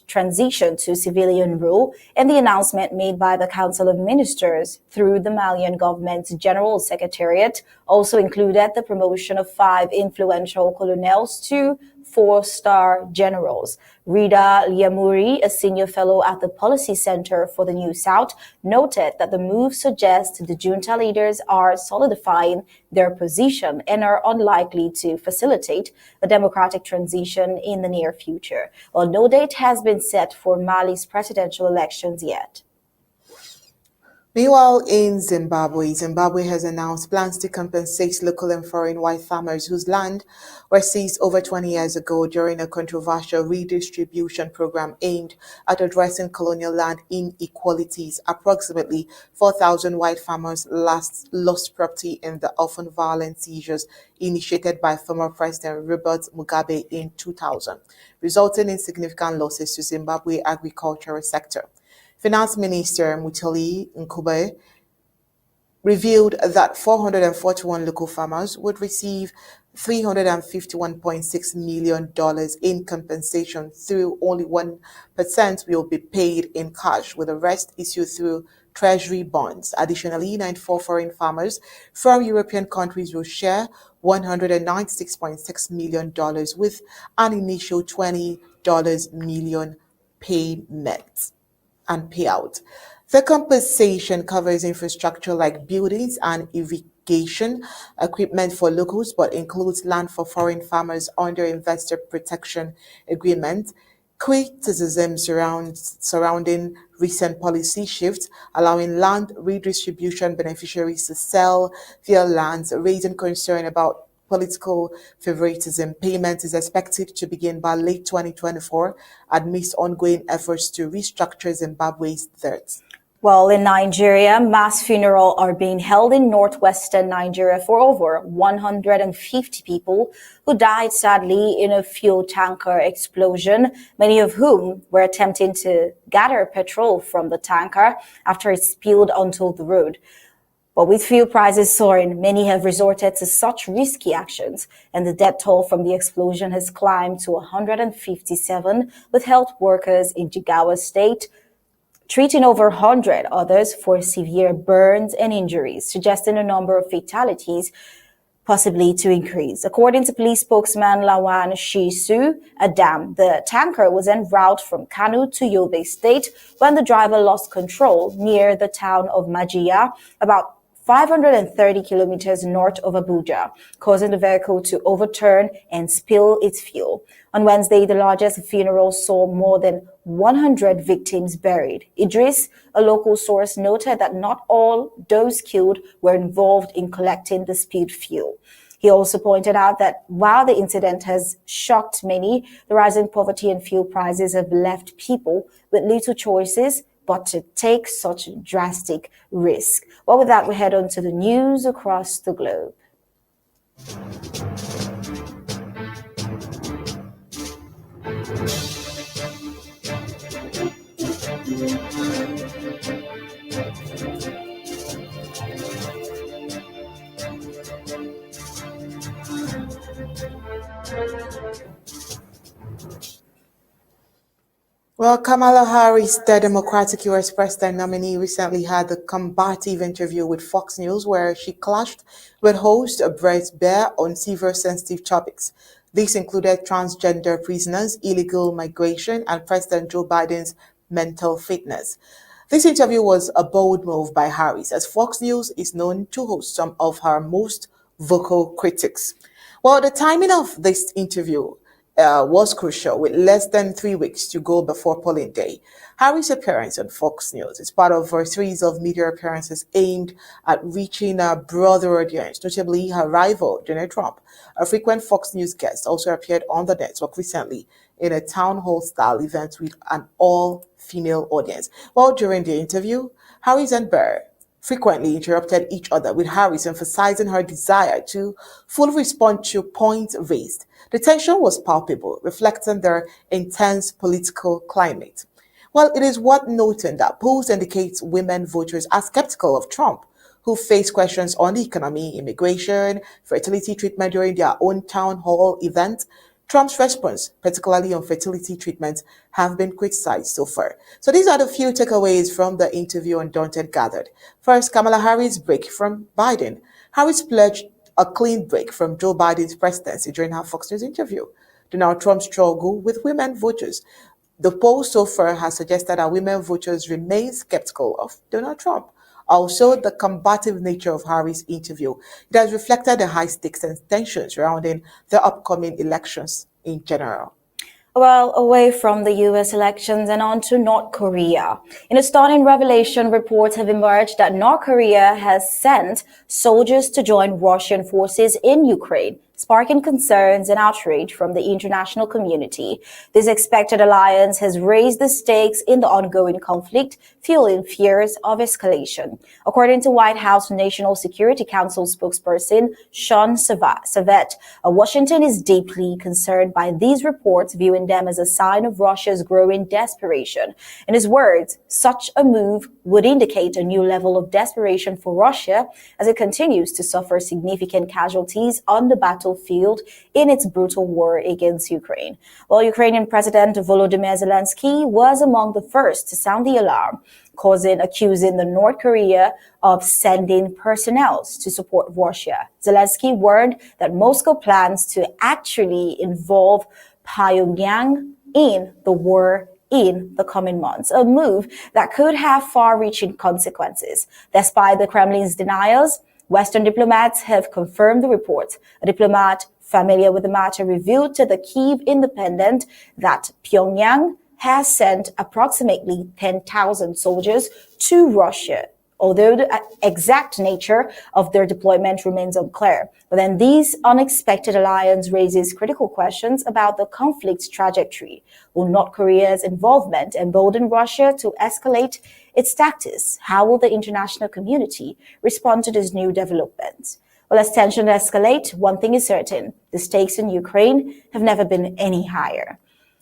transition to civilian rule, and the announcement made by the Council of Ministers through the Malian government's General Secretariat also included the promotion of 5 influential colonels to 4-star generals. Rida Liamouri, a senior fellow at the Policy Center for the New South, noted that the move suggests the junta leaders are solidifying their position and are unlikely to facilitate a democratic transition in the near future, while no date has been set for Mali's presidential elections yet. Meanwhile, in Zimbabwe has announced plans to compensate local and foreign white farmers whose land were seized over 20 years ago during a controversial redistribution program aimed at addressing colonial land inequalities. Approximately 4,000 white farmers lost property in the often violent seizures initiated by former President Robert Mugabe in 2000, resulting in significant losses to Zimbabwe agricultural sector. Finance Minister Mutoli Nkube revealed that 441 local farmers would receive $351.6 million in compensation, through only 1% will be paid in cash, with the rest issued through treasury bonds. Additionally, 94 foreign farmers from European countries will share $196.6 million with an initial $20 million payment and payout. The compensation covers infrastructure like buildings and irrigation equipment for locals, but includes land for foreign farmers under investor protection agreement. Criticism surrounding recent policy shifts, allowing land redistribution beneficiaries to sell their lands, raising concern about political favoritism. Payment is expected to begin by late 2024 amidst ongoing efforts to restructure Zimbabwe's debts. Well, in Nigeria, mass funerals are being held in northwestern Nigeria for over 150 people who died sadly in a fuel tanker explosion, many of whom were attempting to gather petrol from the tanker after it spilled onto the road. But with fuel prices soaring, many have resorted to such risky actions, and the death toll from the explosion has climbed to 157, with health workers in Jigawa State treating over 100 others for severe burns and injuries, suggesting a number of fatalities possibly to increase. According to police spokesman Lawan Shisu Adam, the tanker was en route from Kano to Yobe State when the driver lost control near the town of Majia, about 530 kilometers north of Abuja, causing the vehicle to overturn and spill its fuel. On Wednesday, the largest funeral saw more than 100 victims buried. Idris, a local source, noted that not all those killed were involved in collecting the spilled fuel. He also pointed out that while the incident has shocked many, the rising poverty and fuel prices have left people with little choices but to take such drastic risk. Well, with that, we head on to the news across the globe. Well, Kamala Harris, the Democratic U.S. President nominee, recently had a combative interview with Fox News where she clashed with host Brett Baier on several sensitive topics. These included transgender prisoners, illegal migration, and President Joe Biden's mental fitness. This interview was a bold move by Harris, as Fox News is known to host some of her most vocal critics. Well, the timing of this interview was crucial, with less than 3 weeks to go before polling day. Harris' appearance on Fox News is part of her series of media appearances aimed at reaching a broader audience, notably her rival, Donald Trump. A frequent Fox News guest also appeared on the network recently in a town hall-style event with an all-female audience. Well, during the interview, Harris and Baier frequently interrupted each other, with Harris emphasizing her desire to fully respond to points raised. The tension was palpable, reflecting their intense political climate. Well, it is worth noting that polls indicate women voters are skeptical of Trump, who face questions on the economy, immigration, fertility treatment during their own town hall event. Trump's response, particularly on fertility treatment, have been criticized so far. So these are the few takeaways from the interview Undaunted gathered. First, Kamala Harris' break from Biden. Harris pledged a clean break from Joe Biden's presidency during her Fox News interview. Donald Trump's struggle with women voters. The poll so far has suggested that women voters remain skeptical of Donald Trump. Also, the combative nature of Harris' interview. It has reflected the high stakes and tensions surrounding the upcoming elections in general. Well, away from the U.S. elections and on to North Korea. In a stunning revelation, reports have emerged that North Korea has sent soldiers to join Russian forces in Ukraine, sparking concerns and outrage from the international community. This expected alliance has raised the stakes in the ongoing conflict, fueling fears of escalation. According to White House National Security Council spokesperson Sean Savette, Washington is deeply concerned by these reports, viewing them as a sign of Russia's growing desperation. In his words, such a move would indicate a new level of desperation for Russia as it continues to suffer significant casualties on the battlefield in its brutal war against Ukraine. While Ukrainian President Volodymyr Zelensky was among the first to sound the alarm, accusing the North Korea of sending personnel to support Russia. Zelensky warned that Moscow plans to actually involve Pyongyang in the war in the coming months, a move that could have far-reaching consequences. Despite the Kremlin's denials, Western diplomats have confirmed the report. A diplomat familiar with the matter revealed to the Kyiv Independent that Pyongyang has sent approximately 10,000 soldiers to Russia, although the exact nature of their deployment remains unclear. But then this unexpected alliance raises critical questions about the conflict's trajectory. Will North Korea's involvement embolden Russia to escalate its tactics? How will the international community respond to this new development? Well, as tensions escalate, one thing is certain: the stakes in Ukraine have never been any higher.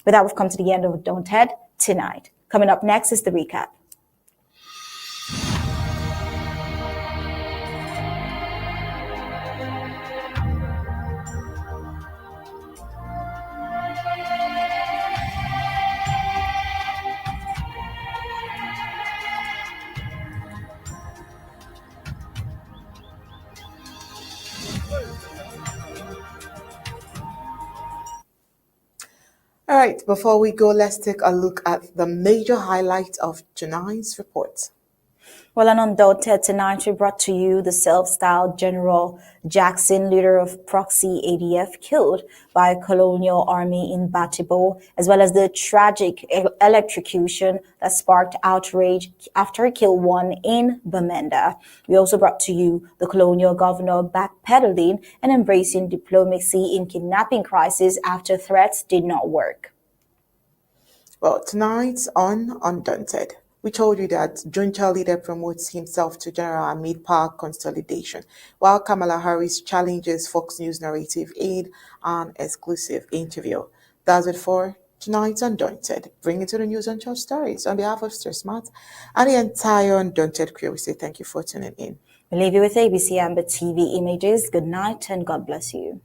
With that, we've come to the end of Undaunted tonight. Coming up next is the recap. All right, before we go, let's take a look at the major highlights of tonight's report. Well, on Undaunted tonight, we brought to you the self-styled General Jackson, leader of Proxy ADF, killed by Colonial Army in Batibo, as well as the tragic electrocution that sparked outrage after he killed one in Bamenda. We also brought to you the Colonial governor backpedaling and embracing diplomacy in kidnapping crisis after threats did not work. Well, tonight on Undaunted, we told you that junta leader promotes himself to general amid power consolidation, while Kamala Harris challenges Fox News narrative in an exclusive interview. That's it for tonight's Undaunted. Bring it to the news and short stories. On behalf of Sir Smart and the entire Undaunted crew, we say thank you for tuning in. We leave you with ABC Amba TV images. Good night and God bless you.